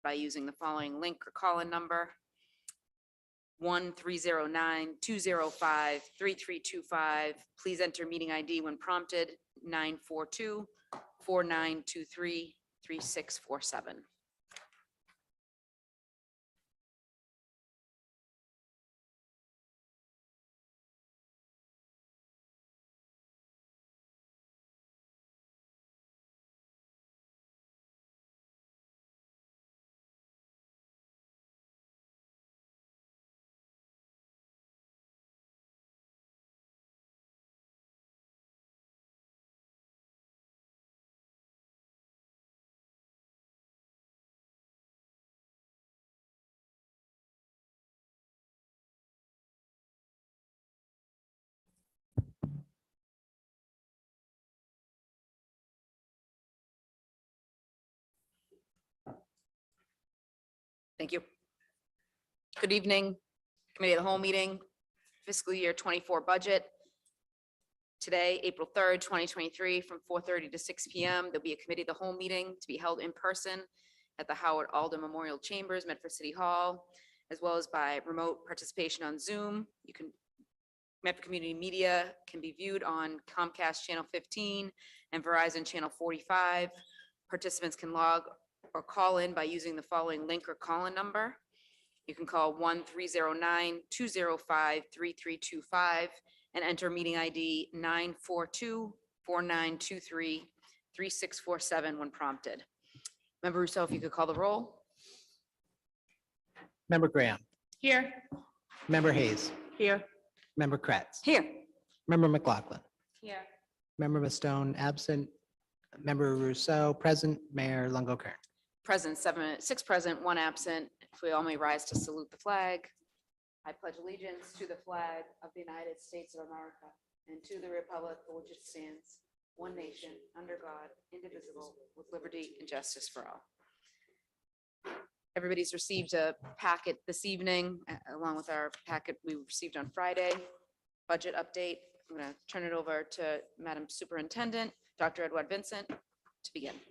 by using the following link or call-in number: 1-309-205-3325. Please enter meeting ID when prompted, 942-4923-3647. Thank you. Good evening, Committee of the Whole meeting, fiscal year 24 budget. Today, April 3rd, 2023, from 4:30 to 6 p.m. There'll be a Committee of the Whole meeting to be held in person at the Howard Alden Memorial Chambers, Medford City Hall, as well as by remote participation on Zoom. Medford Community Media can be viewed on Comcast Channel 15 and Verizon Channel 45. Participants can log or call in by using the following link or call-in number. You can call 1-309-205-3325 and enter meeting ID 942-4923-3647 when prompted. Member Rousseau, if you could call the roll. Member Graham, Here. Member Hayes, Here. Member Kratz, Here. Member McLaughlin, Here. Member Mastone absent, Member Rousseau present, Mayor Longo-Kern. Present, 6 present, 1 absent. If we all may rise to salute the flag. I pledge allegiance to the flag of the United States of America and to the republic for which it stands, one nation, under God, indivisible, with liberty and justice for all. Everybody's received a packet this evening, along with our packet we received on Friday. Budget update. I'm going to turn it over to Madam Superintendent, Dr. Edward Vincent, to begin.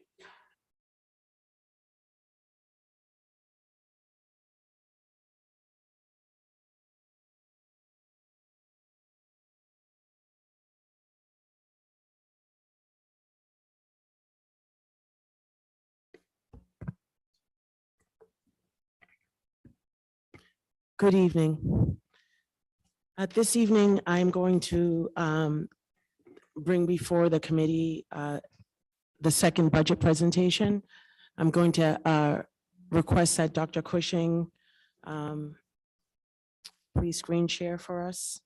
Good evening. This evening, I'm going to bring before the committee the second budget presentation. I'm going to request that Dr. Cushing please screen share for us.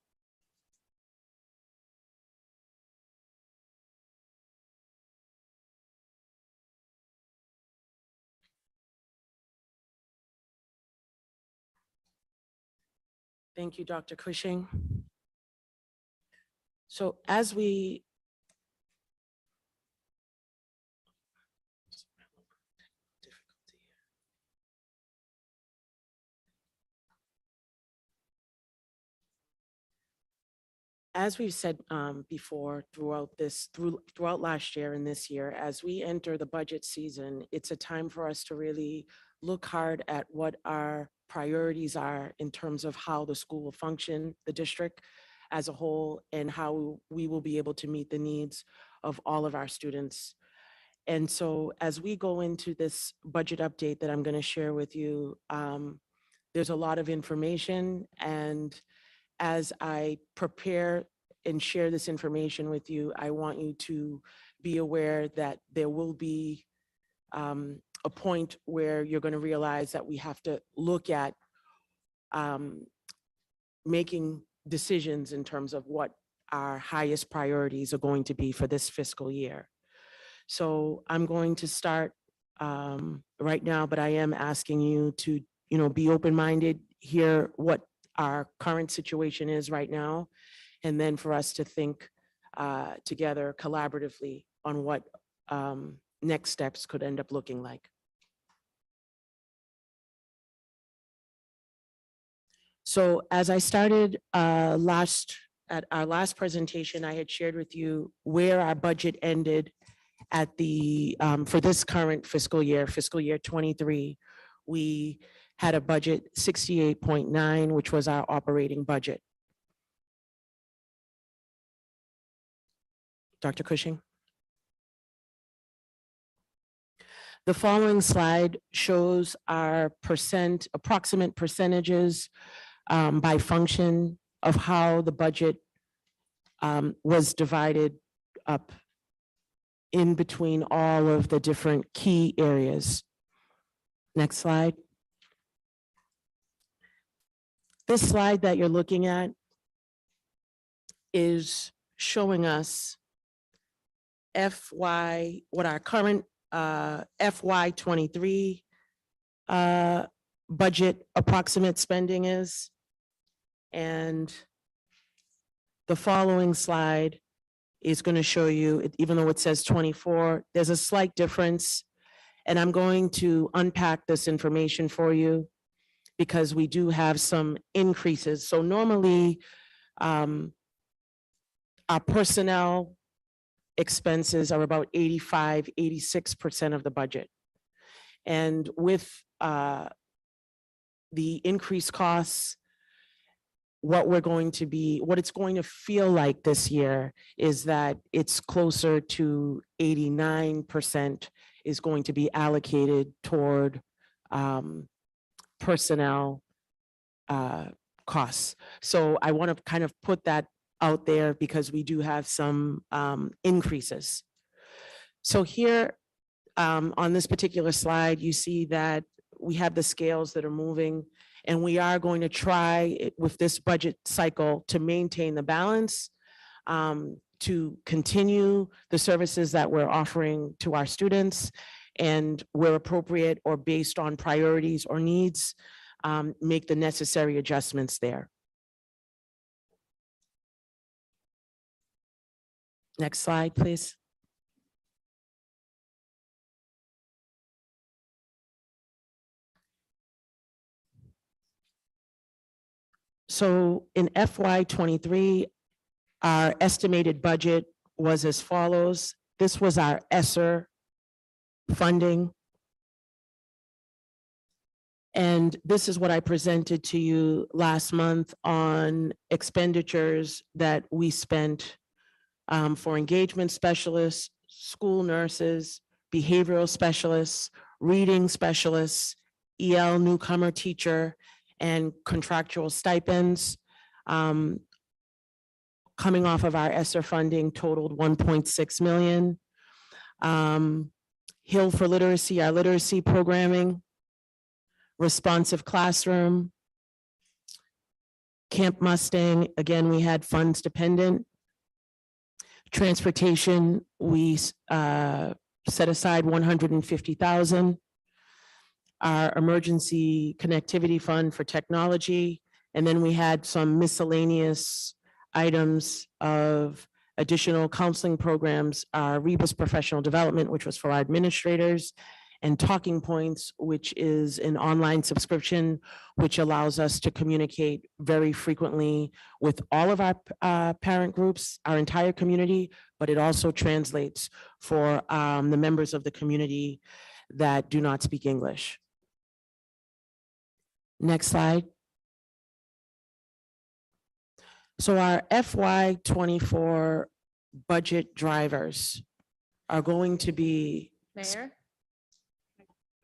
Thank you, Dr. Cushing. So as we we've said before, throughout last year and this year, as we enter the budget season, it's a time for us to really look hard at what our priorities are in terms of how the school will function, the district as a whole, and how we will be able to meet the needs of all of our students. And so as we go into this budget update that I'm going to share with you, there's a lot of information, and as I prepare and share this information with you, I want you to be aware that there will be a point where you're going to realize that we have to look at making decisions in terms of what our highest priorities are going to be for this fiscal year. So I'm going to start right now, but I am asking you to, be open-minded, hear what our current situation is right now, and then for us to think together collaboratively on what next steps could end up looking like. So as I started at our last presentation, I had shared with you where our budget ended at the for this current fiscal year 23, we had a budget 68.9, which was our operating budget. Dr. Cushing? The following slide shows our approximate percentages by function of how the budget was divided up in between all of the different key areas. Next slide. This slide that you're looking at is showing us what our current FY23 budget approximate spending is. And the following slide is going to show you, even though it says 24, there's a slight difference. And I'm going to unpack this information for you because we do have some increases. So normally, our personnel expenses are about 85, 86% of the budget. And with the increased costs, what it's going to feel like this year is that it's closer to 89% is going to be allocated toward personnel costs. So I want to kind of put that out there because we do have some increases. So here on this particular slide, you see that we have the scales that are moving, and we are going to try with this budget cycle to maintain the balance, to continue the services that we're offering to our students, and where appropriate or based on priorities or needs, make the necessary adjustments there. Next slide, please. So in FY23, our estimated budget was as follows. This was our ESSER funding. And this is what I presented to you last month on expenditures that we spent for engagement specialists, school nurses, behavioral specialists, reading specialists, EL newcomer teacher, and contractual stipends. Coming off of our ESSER funding totaled 1.6 million. Hill for Literacy, our literacy programming, responsive classroom, Camp Mustang, again, we had funds dependent. Transportation, we set aside 150,000. Our emergency connectivity fund for technology, and then we had some miscellaneous items of additional counseling programs, Rebus Professional Development, which was for our administrators, and Talking Points, which is an online subscription, which allows us to communicate very frequently with all of our parent groups, our entire community, but it also translates for the members of the community that do not speak English. Next slide. So our FY24 budget drivers are going to be. Mayor,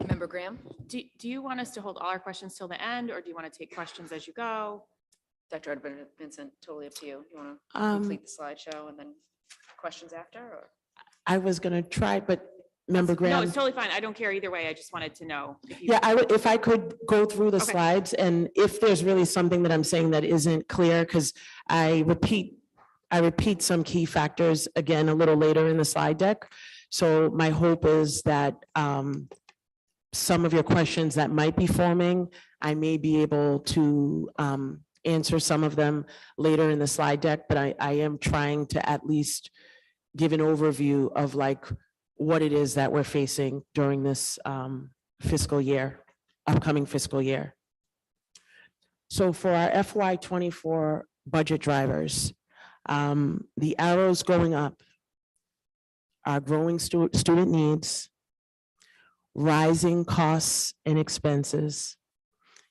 Member Graham, do you want us to hold all our questions till the end, or do you want to take questions as you go? Dr. Vincent, totally up to you. You want to Um, complete the slideshow and then questions after, or? I was gonna try, but Member No, Graham. it's totally fine. I don't care either way. I just wanted to know. If you- Yeah, I would, if I could go through the Okay. slides, and if there's really something that I'm saying that isn't clear, because I repeat some key factors again a little later in the slide deck. So my hope is that some of your questions that might be forming, I may be able to answer some of them later in the slide deck, but I am trying to at least give an overview of like what it is that we're facing during this fiscal year, upcoming fiscal year. So for our FY24 budget drivers, the arrows going up are growing student needs. rising costs and expenses.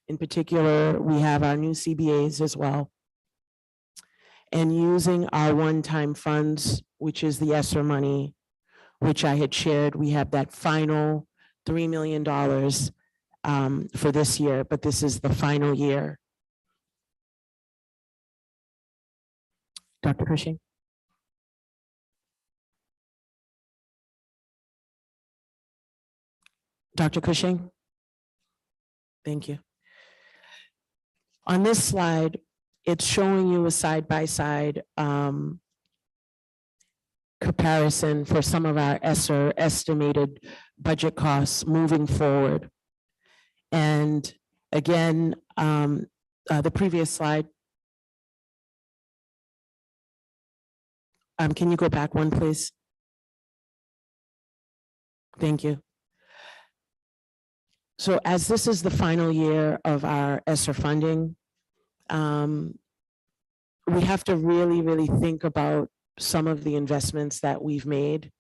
In particular, we have our new CBAs as well. And using our one-time funds, which is the ESSER money, which I had shared, we have that final $3 million for this year, but this is the final year. Dr. Cushing? Dr. Cushing? Thank you. On this slide, it's showing you a side-by-side comparison for some of our ESSER estimated budget costs moving forward. And again, the previous slide. Can you go back one, please? Thank you. So as this is the final year of our ESSER funding, we have to really, really think about some of the investments that we've made,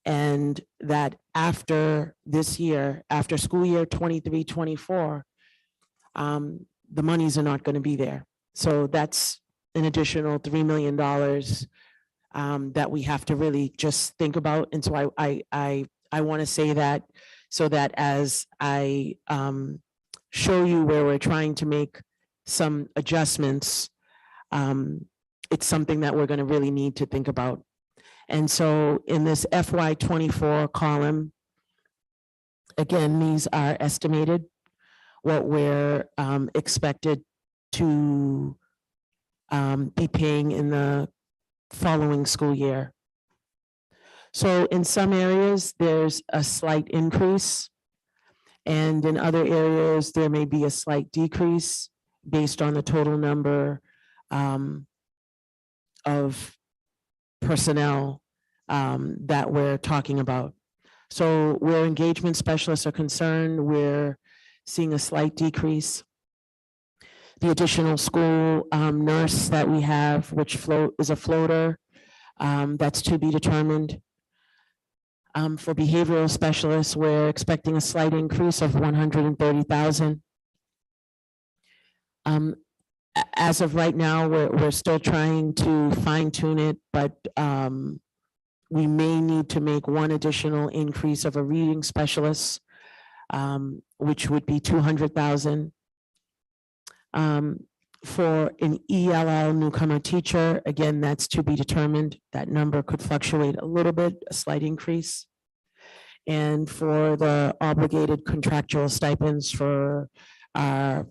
and that after this year, after school year 23-24, the monies are not going to be there. So that's an additional $3 million that we have to really just think about. And so I want to say that so that as I show you where we're trying to make some adjustments, it's something that we're going to really need to think about. And so in this FY24 column, again, these are estimated, what we're expected to be paying in the following school year. So in some areas, there's a slight increase, and in other areas, there may be a slight decrease based on the total number of personnel that we're talking about. So where engagement specialists are concerned, we're seeing a slight decrease. The additional school nurse that we have, which is a floater, that's to be determined. For behavioral specialists, we're expecting a slight increase of 130,000. As of right now, we're still trying to fine tune it, but we may need to make one additional increase of a reading specialist, which would be 200,000. For an ELL newcomer teacher, again, that's to be determined. That number could fluctuate a little bit, a slight increase. And for the obligated contractual stipends for our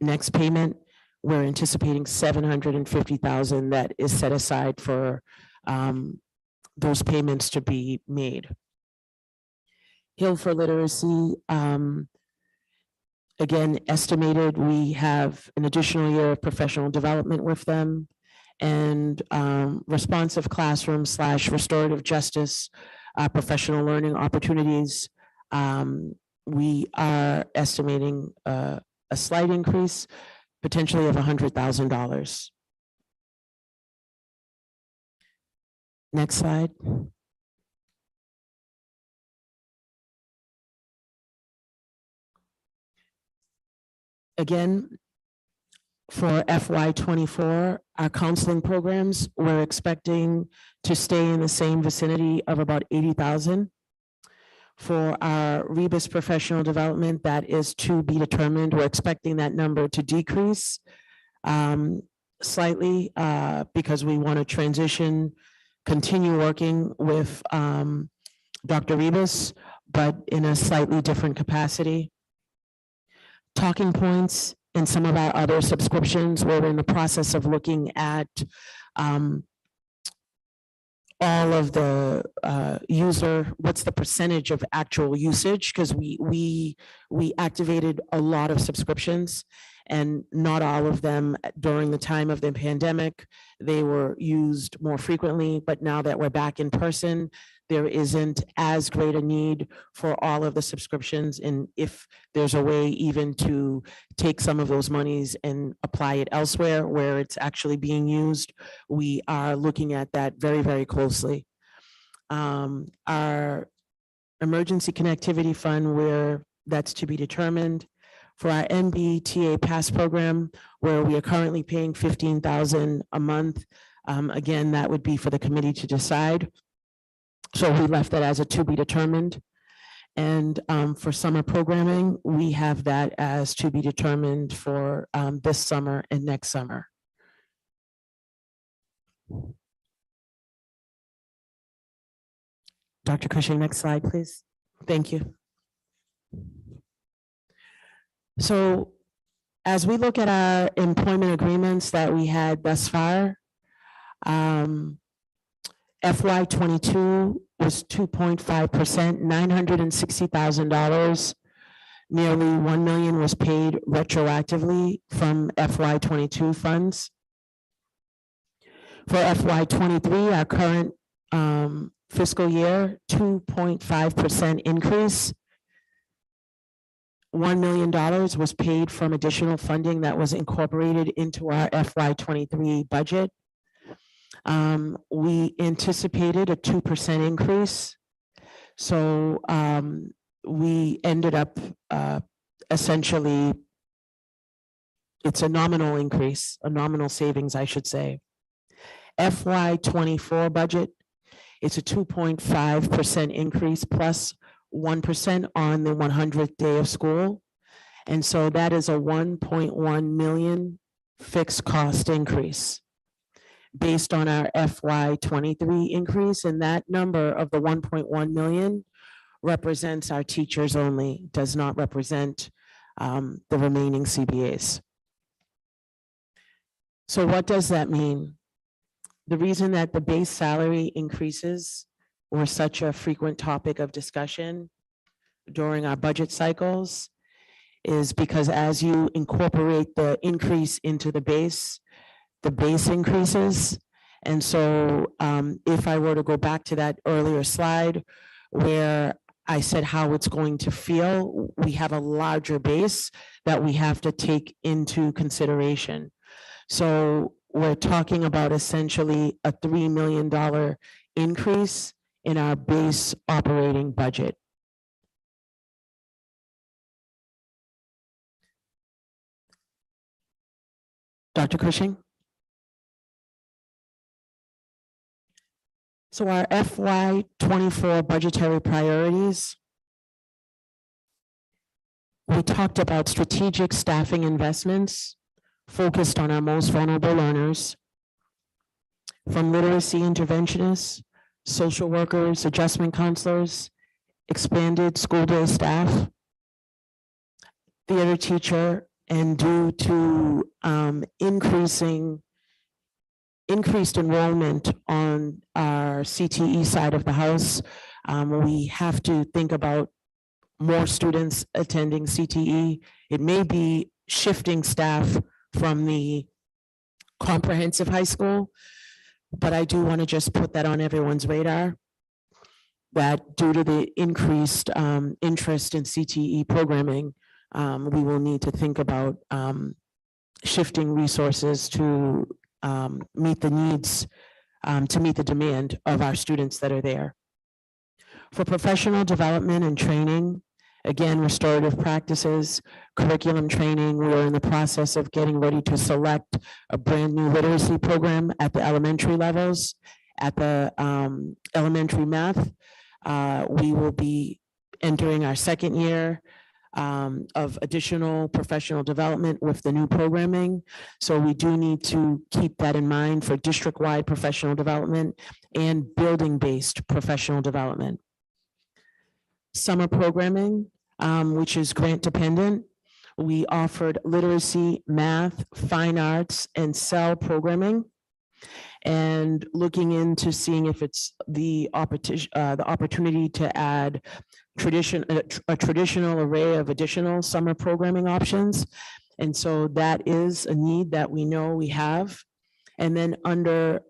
next payment, we're anticipating 750,000 that is set aside for those payments to be made. Hill for Literacy, again, estimated, we have an additional year of professional development with them, and responsive classroom / restorative justice professional learning opportunities. We are estimating a slight increase, potentially of $100,000. Next slide. Again, for FY24, our counseling programs, we're expecting to stay in the same vicinity of about 80,000. For our Rebus professional development, that is to be determined. We're expecting that number to decrease slightly because we want to transition, continue working with Dr. Rebus, but in a slightly different capacity. Talking points and some of our other subscriptions, we're in the process of looking at all of the what's the percentage of actual usage, because we activated a lot of subscriptions and not all of them during the time of the pandemic. They were used more frequently, but now that we're back in person, there isn't as great a need for all of the subscriptions. And if there's a way even to take some of those monies and apply it elsewhere where it's actually being used, we are looking at that very, very closely. Our emergency connectivity fund, where that's to be determined. For our MBTA pass program, where we are currently paying $15,000 a month. Again, that would be for the committee to decide. So we left that as a to be determined. And for summer programming, we have that as to be determined for this summer and next summer. Dr. Cushing, next slide, please. Thank you. So as we look at our employment agreements that we had thus far, FY '22 was 2.5%, $960,000. Nearly $1 million was paid retroactively from FY '22 funds. For FY '23, our current fiscal year, 2.5% increase. $1 million was paid from additional funding that was incorporated into our FY '23 budget. We anticipated a 2% increase. So we ended up essentially, it's a nominal increase, a nominal savings, I should say. FY '24 budget, it's a 2.5% increase plus 1% on the 100th day of school. And so that is a 1.1 million fixed cost increase based on our FY '23 increase. And that number of the 1.1 million represents our teachers only, does not represent the remaining CBAs. So what does that mean? The reason that the base salary increases were such a frequent topic of discussion during our budget cycles is because as you incorporate the increase into the base increases. And so if I were to go back to that earlier slide where I said how it's going to feel, we have a larger base that we have to take into consideration. So we're talking about essentially a $3 million increase in our base operating budget. Dr. Cushing? So our FY '24 budgetary priorities, we talked about strategic staffing investments focused on our most vulnerable learners, from literacy interventionists, social workers, adjustment counselors, expanded school day staff, theater teacher, and due to increased enrollment on our CTE side of the house, we have to think about more students attending CTE. It may be shifting staff from the comprehensive high school, but I do want to just put that on everyone's radar, that due to the increased interest in CTE programming, we will need to think about shifting resources to meet the needs, to meet the demand of our students that are there. For professional development and training, again, restorative practices, curriculum training, we're in the process of getting ready to select a brand new literacy program at the elementary levels. At the elementary math, we will be entering our second year of additional professional development with the new programming. So we do need to keep that in mind for district-wide professional development and building-based professional development. Summer programming, which is grant dependent. We offered literacy, math, fine arts, and cell programming, and looking into seeing if it's the opportunity to add a traditional array of additional summer programming options. And so that is a need that we know we have. And then under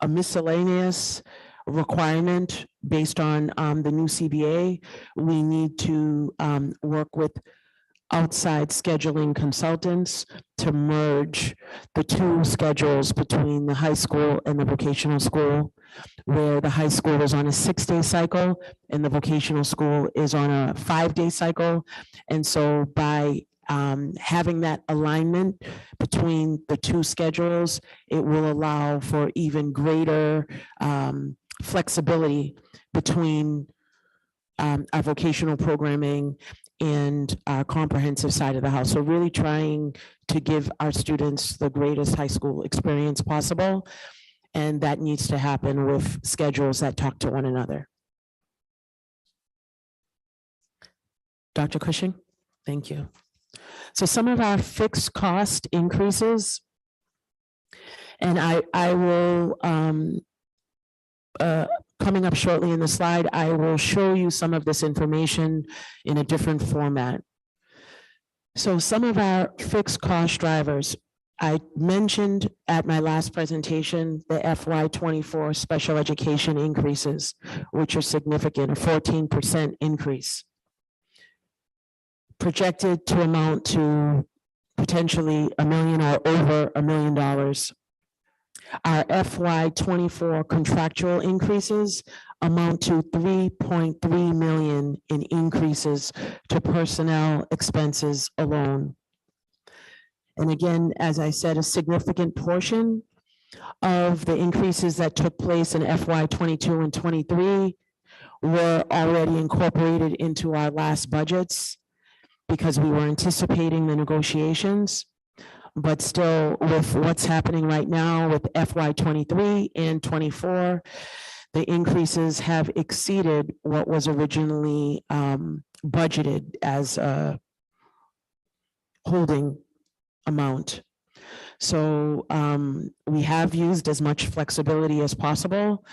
a miscellaneous requirement based on the new CBA, we need to work with outside scheduling consultants to merge the two schedules between the high school and the vocational school, where the high school is on a 6-day cycle and the vocational school is on a 5-day cycle. And so by having that alignment between the two schedules, it will allow for even greater flexibility between our vocational programming and our comprehensive side of the house. So really trying to give our students the greatest high school experience possible. And that needs to happen with schedules that talk to one another. Dr. Cushing, thank you. So some of our fixed cost increases, and I will, coming up shortly in the slide, I will show you some of this information in a different format. So some of our fixed cost drivers, I mentioned at my last presentation, the FY24 special education increases, which are significant, a 14% increase, projected to amount to potentially $1 million or over $1 million. Our FY24 contractual increases amount to $3.3 million in increases to personnel expenses alone. And again, as I said, a significant portion of the increases that took place in FY22 and 23 were already incorporated into our last budgets because we were anticipating the negotiations. But still, with what's happening right now with FY23 and 24, the increases have exceeded what was originally budgeted as a holding amount. So we have used as much flexibility as possible,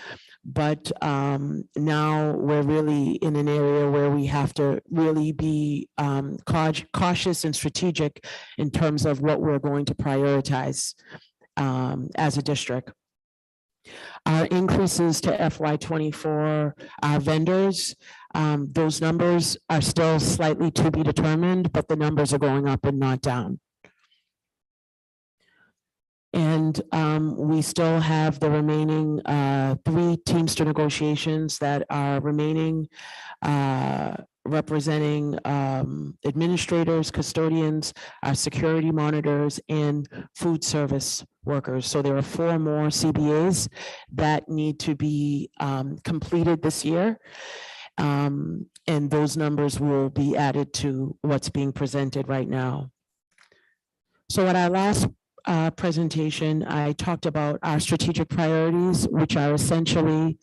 but now we're really in an area where we have to really be cautious and strategic in terms of what we're going to prioritize as a district. Our increases to FY24, our vendors, those numbers are still slightly to be determined, but the numbers are going up and not down. And we still have the remaining 3 Teamster negotiations that are remaining, representing administrators, custodians, our security monitors, and food service workers. So there are 4 more CBAs that need to be completed this year. And those numbers will be added to what's being presented right now. So at our last presentation, I talked about our strategic priorities, which are essentially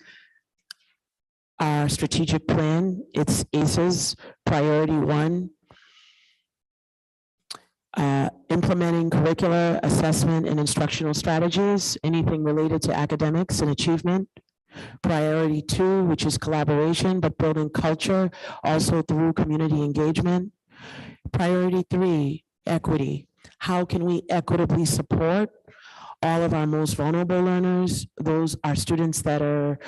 our strategic plan. It's ACES, priority 1, implementing curricular assessment and instructional strategies, anything related to academics and achievement. Priority 2, which is collaboration, but building culture also through community engagement. Priority 3, equity. How can we equitably support all of our most vulnerable learners? Those are students that are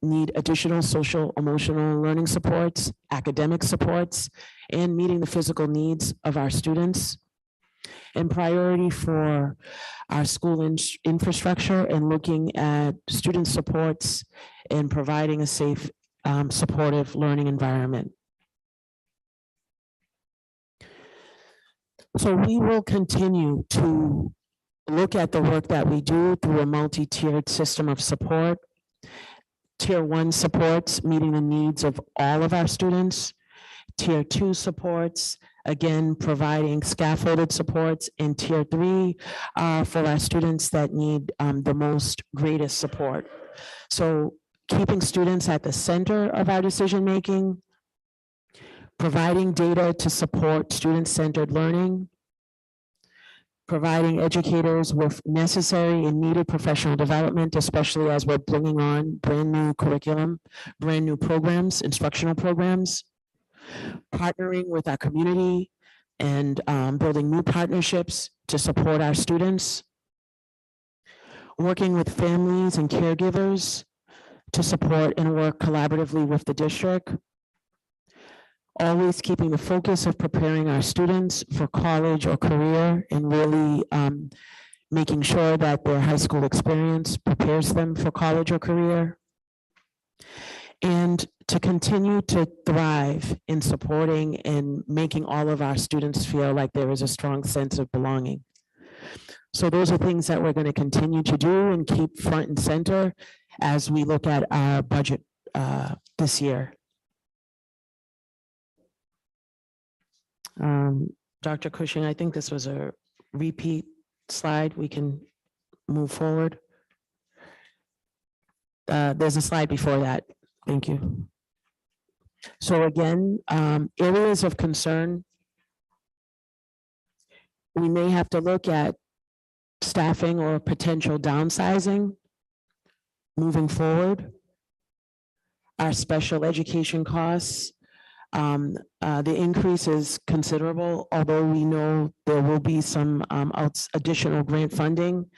need additional social, emotional learning supports, academic supports, and meeting the physical needs of our students. And priority 4, our school infrastructure and looking at student supports and providing a safe, supportive learning environment. So we will continue to look at the work that we do through a multi-tiered system of support. Tier 1 supports, meeting the needs of all of our students. Tier 2 supports, again, providing scaffolded supports. And Tier 3 for our students that need the most greatest support. So keeping students at the center of our decision-making, providing data to support student-centered learning, providing educators with necessary and needed professional development, especially as we're bringing on brand new curriculum, brand new programs, instructional programs, partnering with our community and building new partnerships to support our students, working with families and caregivers to support and work collaboratively with the district, always keeping the focus of preparing our students for college or career and really making sure that their high school experience prepares them for college or career. And to continue to thrive in supporting and making all of our students feel like there is a strong sense of belonging. So those are things that we're going to continue to do and keep front and center as we look at our budget this year. Dr. Cushing, I think this was a repeat slide. We can move forward. There's a slide before that. Thank you. So again, areas of concern. We may have to look at staffing or potential downsizing moving forward. Our special education costs, the increase is considerable, although we know there will be some additional grant funding,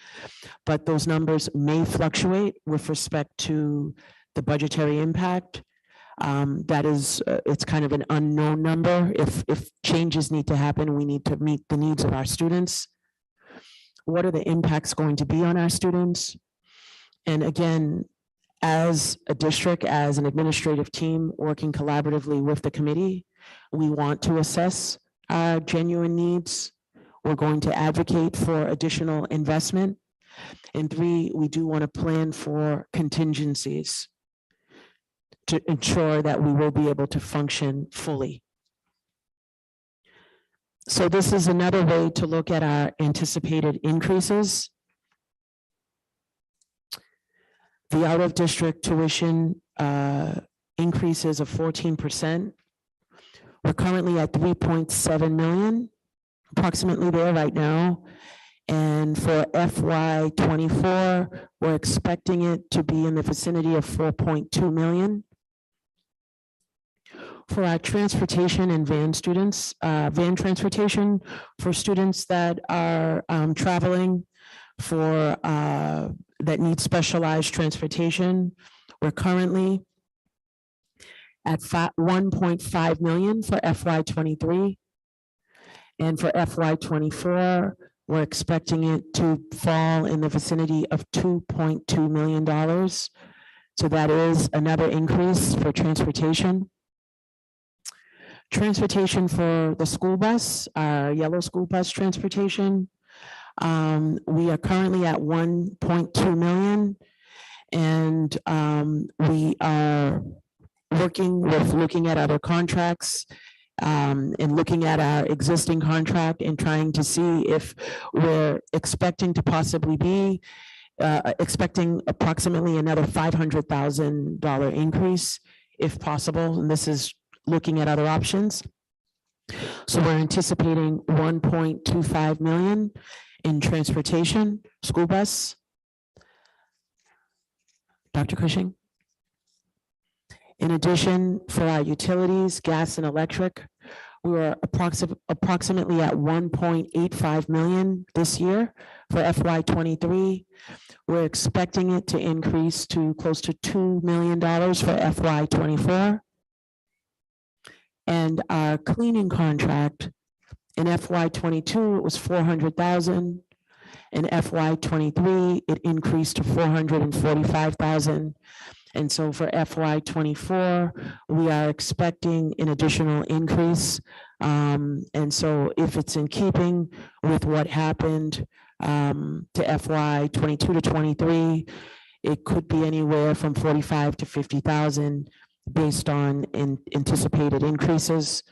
but those numbers may fluctuate with respect to the budgetary impact. That is, it's kind of an unknown number. If changes need to happen, we need to meet the needs of our students. What are the impacts going to be on our students? And again, as a district, as an administrative team working collaboratively with the committee, we want to assess our genuine needs. We're going to advocate for additional investment. And 3, we do want to plan for contingencies to ensure that we will be able to function fully. So this is another way to look at our anticipated increases. The out-of-district tuition increases of 14%. We're currently at 3.7 million, approximately there right now. And for FY24, we're expecting it to be in the vicinity of 4.2 million. For our transportation and van students, van transportation for students that are traveling for that need specialized transportation, we're currently at 1.5 million for FY23. And for FY24, we're expecting it to fall in the vicinity of $2.2 million. So that is another increase for transportation. Transportation for the school bus, our yellow school bus transportation. We are currently at 1.2 million. And we are working with looking at other contracts and looking at our existing contract and trying to see if we're expecting to possibly be expecting approximately another $500,000 increase if possible. And this is looking at other options. So we're anticipating 1.25 million in transportation, school bus. Dr. Cushing. In addition, for our utilities, gas and electric, we were approximately at 1.85 million this year for FY23. We're expecting it to increase to close to $2 million for FY24. And our cleaning contract in FY22, it was 400,000. In FY23, it increased to 445,000. And so for FY24, we are expecting an additional increase. And so if it's in keeping with what happened to FY22 to 23, it could be anywhere from 45 to 50,000 based on anticipated increases.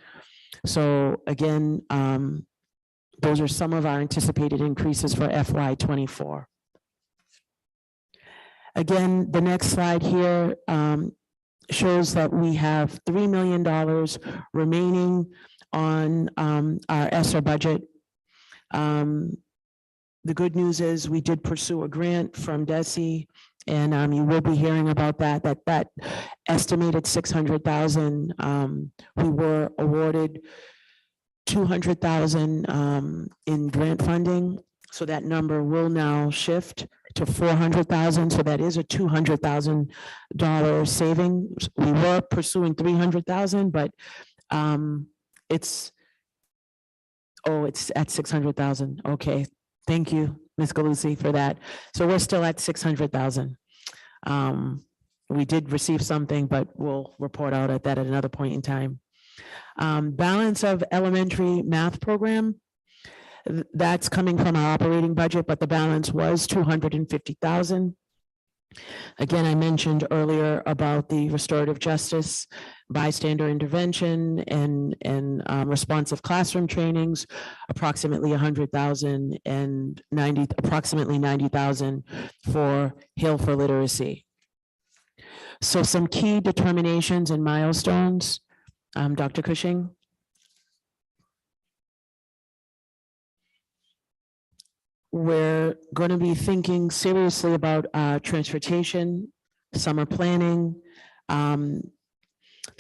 So again, those are some of our anticipated increases for FY24. Again, the next slide here shows that we have $3 million remaining on our ESSER budget. The good news is we did pursue a grant from DESE, and you will be hearing about that estimated $600,000. We were awarded $200,000 in grant funding. So that number will now shift to 400,000. So that is a $200,000 savings. We were pursuing 300,000, but It's, oh, it's at 600,000. Okay, thank you, Ms. Galusi, for that. So we're still at 600,000. We did receive something, but we'll report out at that at another point in time. Balance of elementary math program, that's coming from our operating budget, but the balance was 250,000. Again, I mentioned earlier about the restorative justice, bystander intervention, and responsive classroom trainings, approximately 100,000 and approximately 90,000 for Hail for Literacy. So some key determinations and milestones, Dr. Cushing. We're going to be thinking seriously about transportation, summer planning, the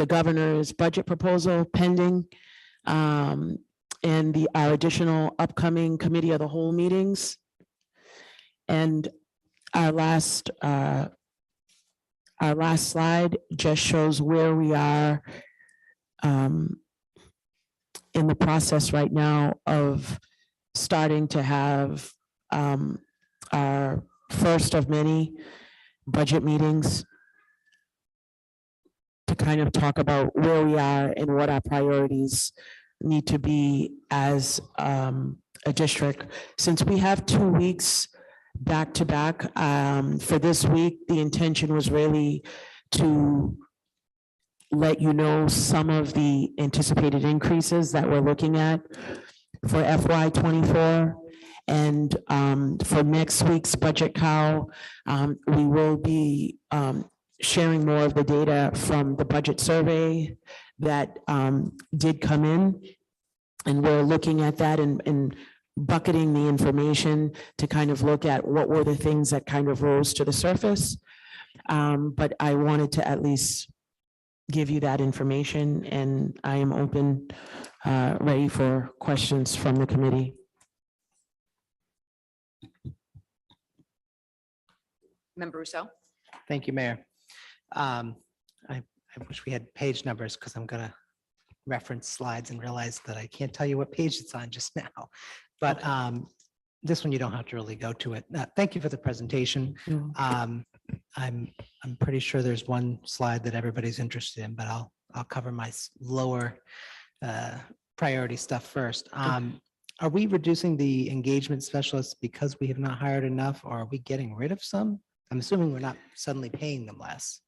governor's budget proposal pending, and our additional upcoming committee of the whole meetings. And our last slide just shows where we are in the process right now of starting to have our first of many budget meetings to kind of talk about where we are and what our priorities need to be as a district. Since we have 2 weeks back to back, for this week, the intention was really to let you know some of the anticipated increases that we're looking at for FY24. And for next week's budget cow, we will be sharing more of the data from the budget survey that did come in. And we're looking at that and bucketing the information to kind of look at what were the things that kind of rose to the surface. But I wanted to at least give you that information, and I am open, ready for questions from the committee. Member Rousseau? Thank you, Mayor. I wish we had page numbers because I'm going to reference slides and realize that I can't tell you what page it's on just now. But this one, you don't have to really go to it. Thank you for the presentation. I'm pretty sure there's one slide that everybody's interested in, but I'll cover my lower priority stuff first. Are we reducing the engagement specialists because we have not hired enough, or are we getting rid of some? I'm assuming we're not suddenly paying them less.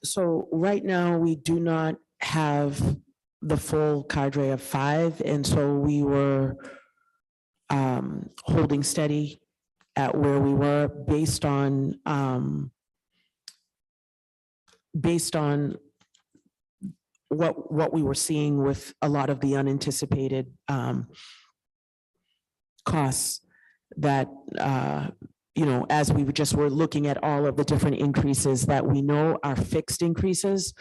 So right now, we do not have the full cadre of 5, and so we were holding steady at where we were based on what we were seeing with a lot of the unanticipated costs that as we were looking at all of the different increases that we know are fixed increases.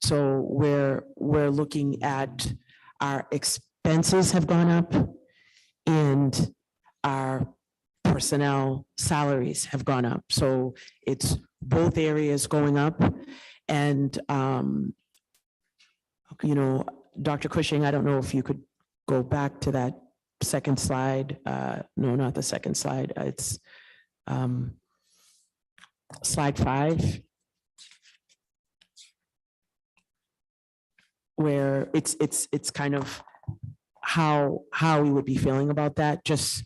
So we're looking at our expenses have gone up and our personnel salaries have gone up. So it's both areas going up. And, Dr. Cushing, I don't know if you could go back to that second slide. No, not the second slide. It's slide 5, where it's kind of how we would be feeling about that. Just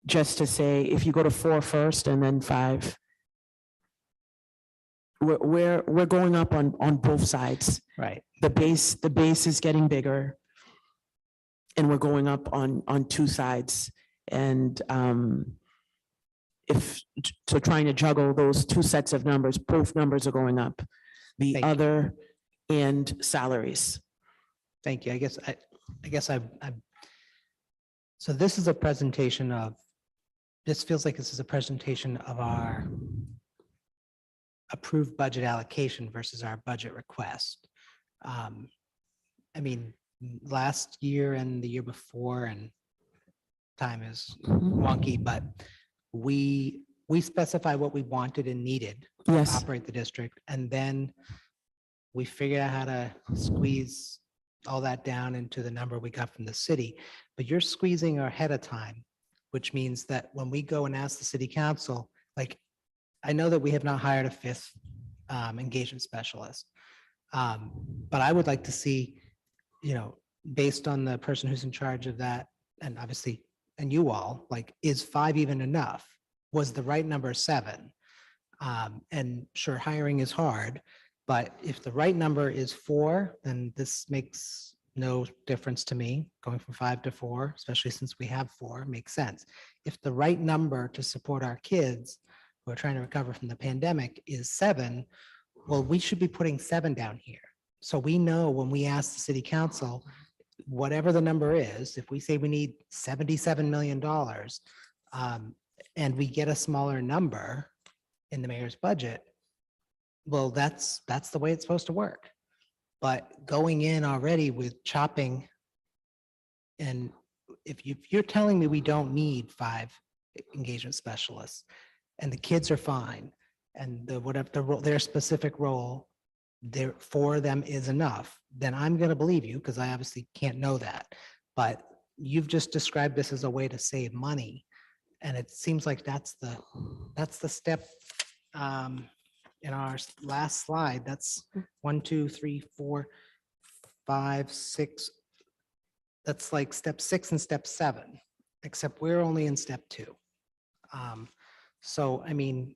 to say, if you go to 4 first and then 5, we're going up on both sides. Right. The base is getting bigger, and we're going up on 2 sides. And trying to juggle those 2 sets of numbers, both numbers are going up, the Thank you. other and salaries. Thank you. I guess so this is a presentation of, this feels like this is a presentation of our approved budget allocation versus our budget request. I mean, last year and the year before, and time is wonky, but we specify what we wanted and needed to Yes. operate the district, and then we figured out how to squeeze all that down into the number we got from the city, but you're squeezing ahead of time, which means that when we go and ask the city council, like, I know that we have not hired a fifth engagement specialist. But I would like to see, based on the person who's in charge of that, and obviously, and you all, like, is 5 even enough? Was the right number 7? And sure, hiring is hard, but if the right number is 4, then this makes no difference to me. Going from 5 to 4, especially since we have 4, makes sense. If the right number to support our kids who are trying to recover from the pandemic is 7, well, we should be putting 7 down here. So we know when we ask the city council, whatever the number is, if we say we need $77 million, and we get a smaller number in the mayor's budget, well, that's the way it's supposed to work. But going in already with chopping, and if you're telling me we don't need 5 engagement specialists, and the kids are fine, and whatever their specific role there for them is enough, then I'm going to believe you, because I obviously can't know that. But you've just described this as a way to save money, and it seems like that's the step in our last slide. That's 1, 2, 3, 4, 5, 6. That's like step 6 and step 7, except we're only in step 2. So I mean,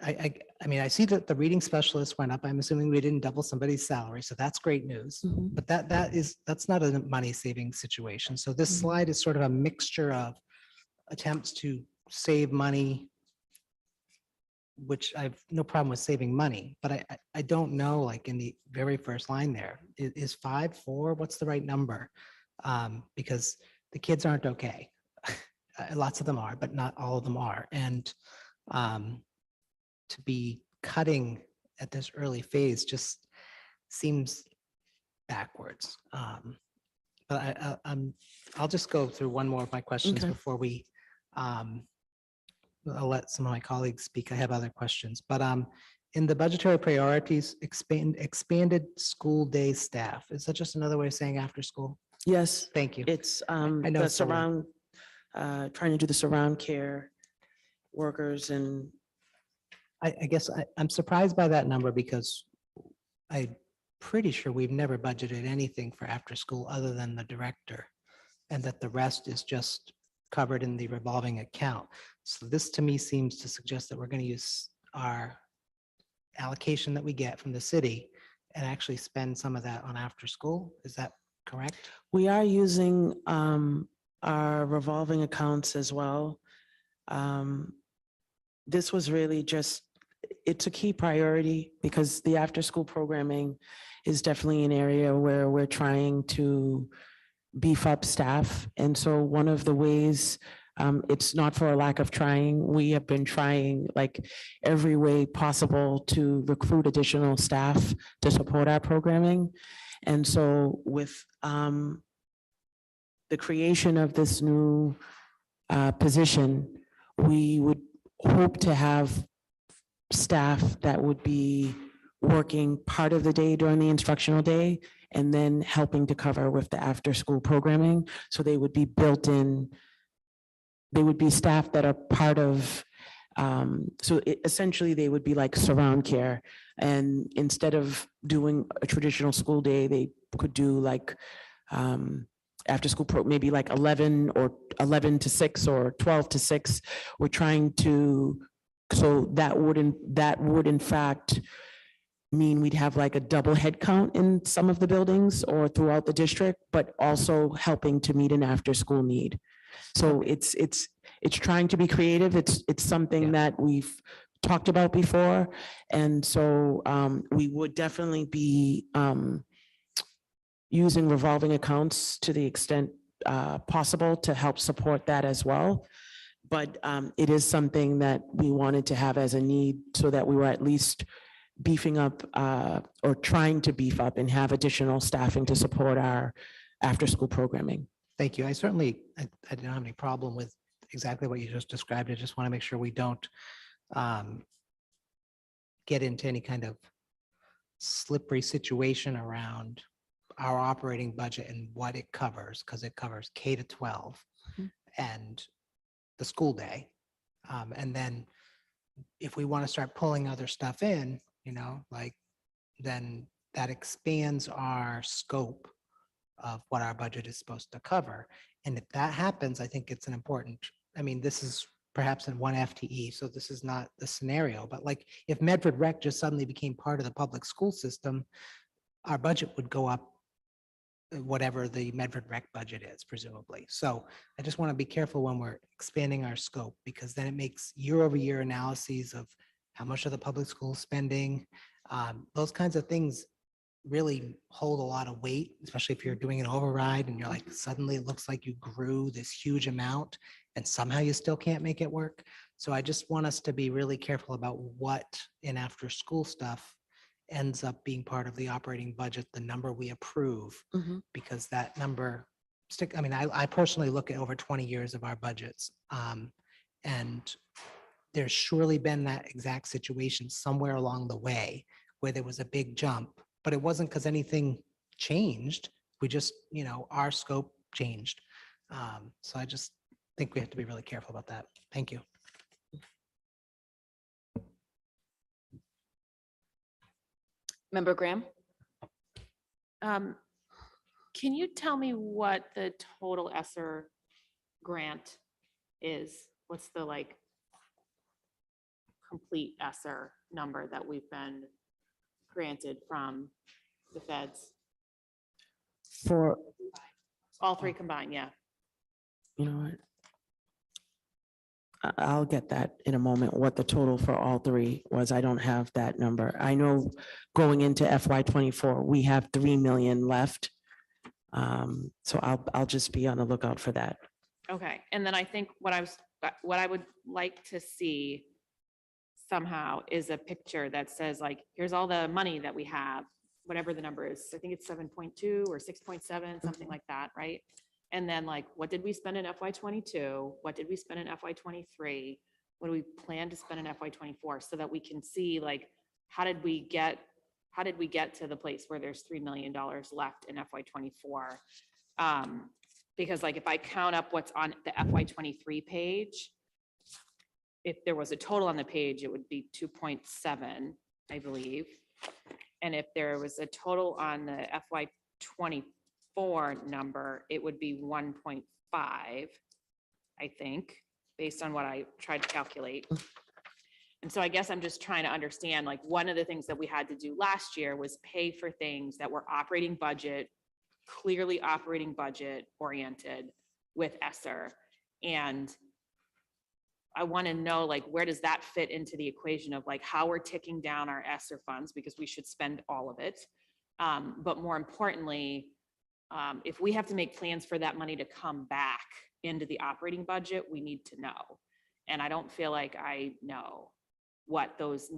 I mean, I see that the reading specialist went up. I'm assuming we didn't double somebody's salary, so that's great news. But that's not a money saving situation. So this slide is sort of a mixture of attempts to save money, which I've no problem with saving money, but I don't know, like in the very first line there, is 5, 4, what's the right number? Because the kids aren't okay. Lots of them are, but not all of them are. And to be cutting at this early phase just seems backwards. But I'll just go through one more of my questions Okay. before we, I'll let some of my colleagues speak. I have other questions, but in the budgetary priorities, expanded school day staff. Is that just another way of saying after school? Yes, Thank you. it's I know the it's a lot. surround, trying to do the surround care workers and I guess I'm surprised by that number, because I'm pretty sure we've never budgeted anything for after school other than the director, and that the rest is just covered in the revolving account. So this to me seems to suggest that we're going to use our allocation that we get from the city and actually spend some of that on after school. Is that correct? we are using our revolving accounts as well. This was really just, it's a key priority because the after-school programming is definitely an area where we're trying to beef up staff. And so one of the ways, it's not for a lack of trying, we have been trying like every way possible to recruit additional staff to support our programming. And so with the creation of this new position, we would hope to have staff that would be working part of the day during the instructional day and then helping to cover with the after-school programming. So they would be built in, they would be staff that are part of, essentially they would be like surround care. And instead of doing a traditional school day, they could do like after school maybe like 11 to 6 or 12 to 6. We're trying to, so that would in fact mean we'd have like a double head count in some of the buildings or throughout the district, but also helping to meet an after school need. So it's trying to be creative. It's something that we've talked about before. And so we would definitely be using revolving accounts to the extent possible to help support that as well. But it is something that we wanted to have as a need so that we were at least beefing up or trying to beef up and have additional staffing to support our after-school programming. Thank you. I certainly, I don't have any problem with exactly what you just described. I just want to make sure we don't get into any kind of slippery situation around our operating budget and what it covers, because it covers K to 12 Mhm. and the school day. And then if we want to start pulling other stuff in, like, then that expands our scope of what our budget is supposed to cover. And if that happens, I think it's an important, this is perhaps in one FTE, so this is not the scenario, but like if Medford Rec just suddenly became part of the public school system, our budget would go up whatever the Medford Rec budget is, presumably. So I just want to be careful when we're expanding our scope, because then it makes year-over-year analyses of how much of the public school spending, those kinds of things really hold a lot of weight, especially if you're doing an override and you're like, suddenly it looks like you grew this huge amount and somehow you still can't make it work. So I just want us to be really careful about what in after-school stuff ends up being part of the operating budget, the number we approve, Mhm. because that number I personally look at over 20 years of our budgets. And there's surely been that exact situation somewhere along the way where there was a big jump, but it wasn't because anything changed. We just, our scope changed. So I just think we have to be really careful about that. Thank you. Member Graham? Can you tell me what the total ESSER grant is? What's the complete ESSER number that we've been granted from the feds? For, All three combined, yeah. you know what? I'll get that in a moment, what the total for all three was. I don't have that number. I know going into FY '24, we have 3 million left. So I'll just be on the lookout for that. Okay, and then I think what I would like to see somehow is a picture that says here's all the money that we have, whatever the number is. I think it's 7.2 or 6.7, something like that, right? And then what did we spend in FY '22? What did we spend in FY '23? What do we plan to spend in FY '24, so that we can see how did we get to the place where there's $3 million left in FY '24? Because if I count up what's on the FY '23 page, if there was a total on the page, it would be 2.7, I believe. And if there was a total on the FY '24 number, it would be 1.5, I think, based on what I tried to calculate. And so I guess I'm just trying to understand, one of the things that we had to do last year was pay for things that were operating budget, clearly operating budget oriented with ESSER. And I want to know, where does that fit into the equation of how we're ticking down our ESSER funds, because we should spend all of it. But more importantly, if we have to make plans for that money to come back into the operating budget, we need to know. And I don't feel like I know what those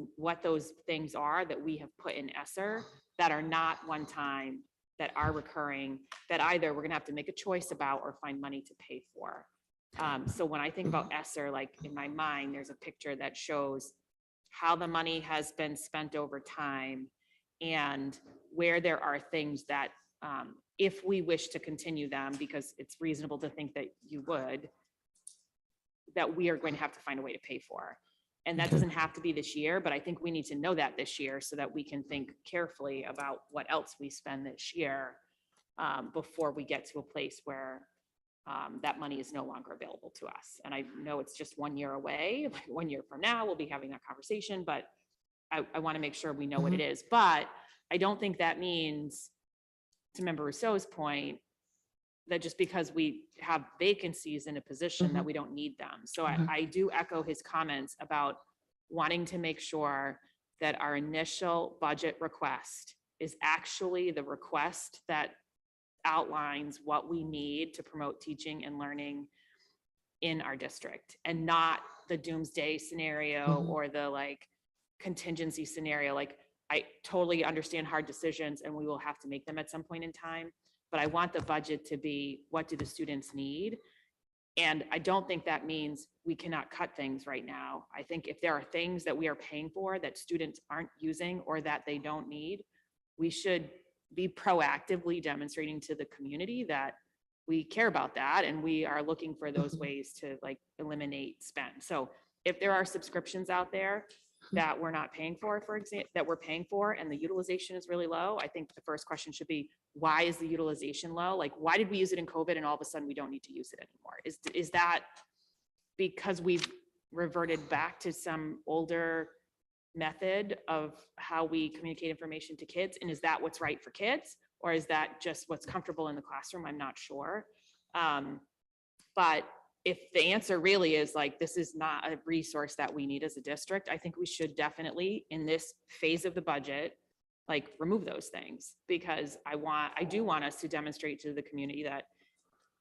things are that we have put in ESSER that are not one time, that are recurring, that either we're gonna have to make a choice about or find money to pay for. So when I think about ESSER, in my mind, there's a picture that shows how the money has been spent over time and where there are things that, if we wish to continue them, because it's reasonable to think that you would, that we are going to have to find a way to pay for. And that doesn't have to be this year, but I think we need to know that this year so that we can think carefully about what else we spend this year, before we get to a place where that money is no longer available to us. And I know it's just 1 year away. 1 year from now, we'll be having that conversation, but I want to make sure we know what it is. But I don't think that means, to Member Rousseau's point, that just because we have vacancies in a position that we don't need them. So I do echo his comments about wanting to make sure that our initial budget request is actually the request that outlines what we need to promote teaching and learning in our district, and not the doomsday scenario or the contingency scenario. I totally understand hard decisions and we will have to make them at some point in time, but I want the budget to be, what do the students need? And I don't think that means we cannot cut things right now. I think if there are things that we are paying for that students aren't using or that they don't need, we should be proactively demonstrating to the community that we care about that and we are looking for those ways to like eliminate spend. So if there are subscriptions out there that we're not paying for example, that we're paying for and the utilization is really low, I think the first question should be, why is the utilization low? Like, why did we use it in COVID and all of a sudden we don't need to use it anymore? Is that because we've reverted back to some older method of how we communicate information to kids? And is that what's right for kids? Or is that just what's comfortable in the classroom? I'm not sure. But if the answer really is like, this is not a resource that we need as a district, I think we should definitely, in this phase of the budget, like remove those things, because I do want us to demonstrate to the community that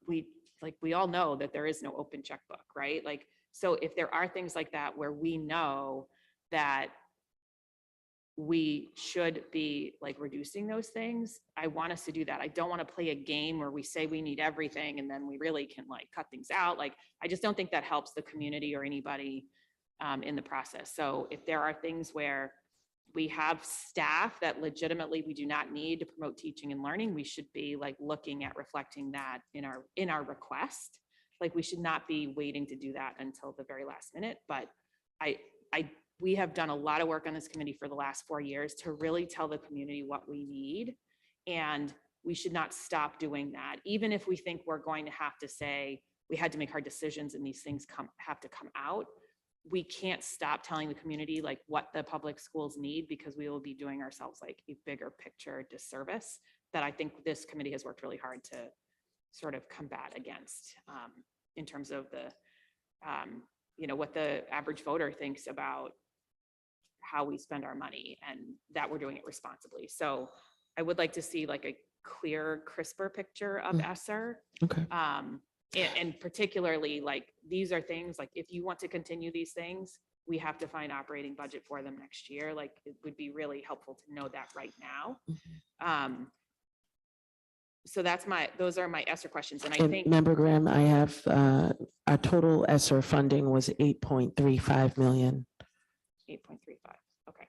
we all know that there is no open checkbook, right? Like, so if there are things like that where we know that we should be like reducing those things, I want us to do that. I don't want to play a game where we say we need everything and then we really can like cut things out. Like, I just don't think that helps the community or anybody in the process. So if there are things where we have staff that legitimately we do not need to promote teaching and learning, we should be like looking at reflecting that in our request. Like, we should not be waiting to do that until the very last minute. But we have done a lot of work on this committee for the last 4 years to really tell the community what we need. And we should not stop doing that. Even if we think we're going to have to say, we had to make hard decisions and these things have to come out, we can't stop telling the community like what the public schools need, because we will be doing ourselves like a bigger picture disservice that I think this committee has worked really hard to sort of combat against in terms of the, what the average voter thinks about how we spend our money and that we're doing it responsibly. So I would like to see like a clear, crisper picture of ESSER. Okay. And particularly like, these are things like, if you want to continue these things, we have to find operating budget for them next year. Like, it would be really helpful to know that right now. So those are my ESSER questions. And I think Member Graham, I have our total ESSER funding was 8.35 million. 8.35. Okay.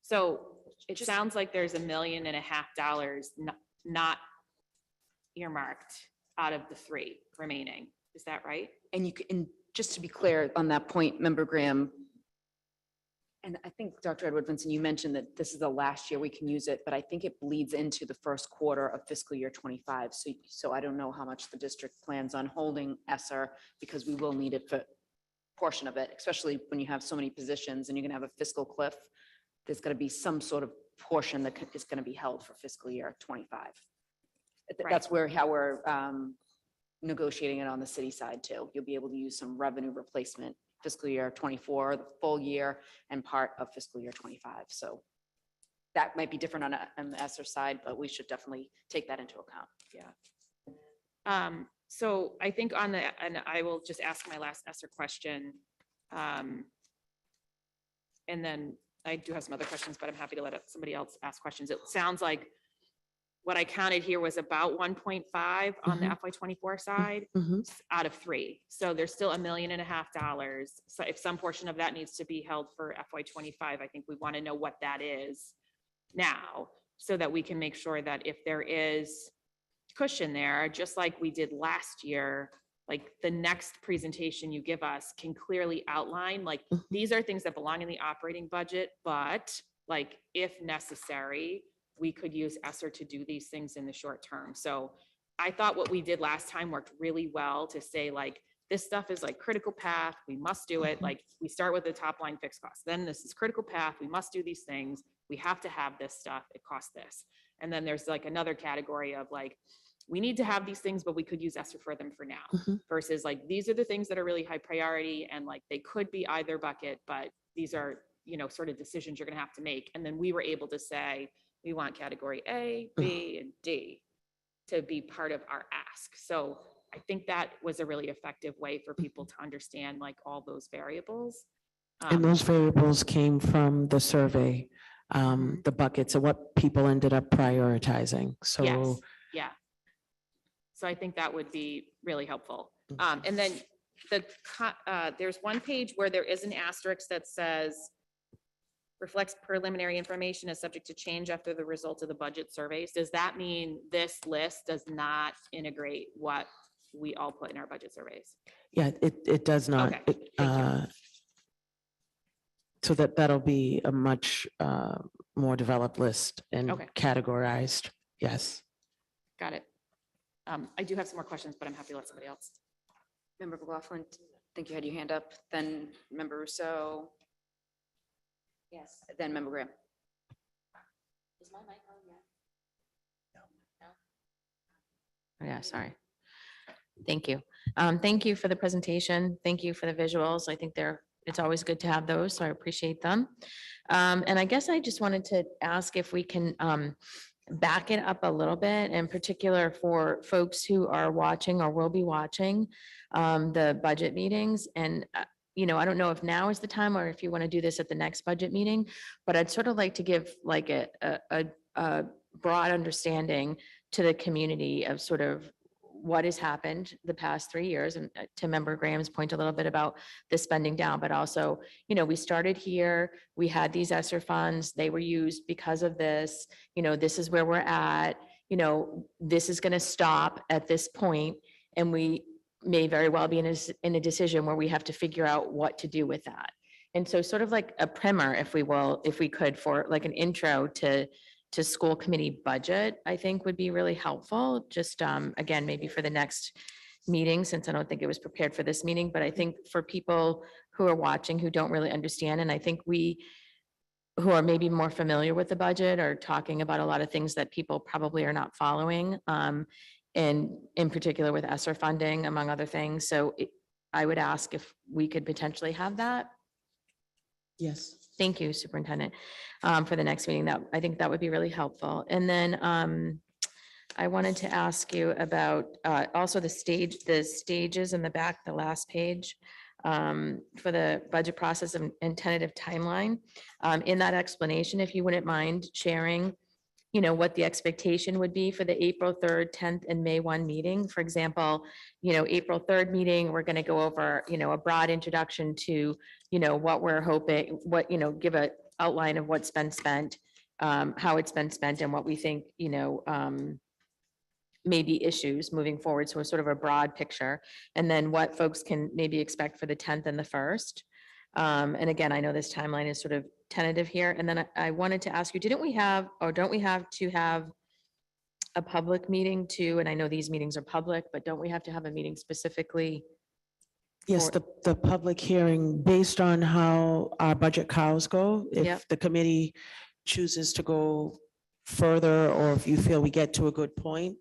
So it sounds like there's $1.5 million not earmarked out of the 3 remaining. Is that right? And and just to be clear on that point, Member Graham, and I think Dr. Edward Vinson, you mentioned that this is the last year we can use it, but I think it bleeds into the first quarter of fiscal year 25. So I don't know how much the district plans on holding ESSER, because we will need it for portion of it, especially when you have so many positions and you're gonna have a fiscal cliff. There's gonna be some sort of portion that is gonna be held for fiscal year 25. That's how we're negotiating it on the city side too. You'll be able to use some revenue replacement fiscal year 24, the full year, and part of fiscal year 25. So that might be different on the ESSER side, but we should definitely take that into account. Yeah. So I think and I will just ask my last ESSER question. And then I do have some other questions, but I'm happy to let somebody else ask questions. It sounds like what I counted here was about 1.5 on the FY24 side out of 3. So there's still $1.5 million. So if some portion of that needs to be held for FY25, I think we want to know what that is now, so that we can make sure that if there is cushion there, just like we did last year, like the next presentation you give us can clearly outline, like, these are things that belong in the operating budget, but like, if necessary, we could use ESSER to do these things in the short term. So I thought what we did last time worked really well to say, like, this stuff is like critical path, we must do it. Like, we start with the top line fixed costs. Then this is critical path, we must do these things. We have to have this stuff, it costs this. And then there's like another category of like, we need to have these things, but we could use ESSER for them for now. Versus like, these are the things that are really high priority and like, they could be either bucket, but these are, sort of decisions you're gonna have to make. And then we were able to say, we want category A, B, and D to be part of our ask. So I think that was a really effective way for people to understand like all those variables. And those variables came from the survey, the buckets of what people ended up prioritizing. So yes, yeah. So I think that would be really helpful. And then there's one page where there is an asterisk that says reflects preliminary information is subject to change after the results of the budget surveys. Does that mean this list does not integrate what we all put in our budget surveys? Yeah, it does not. Okay, thank you. So that'll be a much more developed list and Okay. categorized. Yes. Got it. I do have some more questions, but I'm happy to let somebody else. Member McLaughlin, I think you had your hand up, then Member Rousseau, Yes. then Member Graham. Is my mic on yet? No? Yeah, sorry. Thank you. Thank you for the presentation. Thank you for the visuals. I think it's always good to have those, so I appreciate them. And I guess I just wanted to ask if we can back it up a little bit, in particular for folks who are watching or will be watching the budget meetings. And, I don't know if now is the time or if you want to do this at the next budget meeting, but I'd sort of like to give like a broad understanding to the community of sort of what has happened the past 3 years. And to Member Graham's point a little bit about the spending down, but also, we started here, we had these ESSER funds, they were used because of this, this is where we're at, this is going to stop at this point, and we may very well be in a decision where we have to figure out what to do with that. And so sort of like a primer, if we could, for like an intro to school committee budget, I think would be really helpful. Just again, maybe for the next meeting, since I don't think it was prepared for this meeting, but I think for people who are watching who don't really understand, and I think we who are maybe more familiar with the budget are talking about a lot of things that people probably are not following, and in particular with ESSER funding, among other things. So I would ask if we could potentially have that. Yes. Thank you, Superintendent, for the next meeting. I think that would be really helpful. And then I wanted to ask you about also the stages in the back, the last page, for the budget process and tentative timeline. In that explanation, if you wouldn't mind sharing, what the expectation would be for the April 3rd, 10th, and May 1 meeting. For example, April 3rd meeting, we're going to go over, a broad introduction to, what we're hoping, give a outline of what's been spent, how it's been spent, and what we think, maybe issues moving forward. So it's sort of a broad picture. And then what folks can maybe expect for the 10th and the 1st. And again, I know this timeline is sort of tentative here. And then I wanted to ask you, don't we have to have a public meeting too? And I know these meetings are public, but don't we have to have a meeting specifically? Yes, the public hearing, based on how our budget cows go, Yep. if the committee chooses to go further, or if you feel we get to a good point,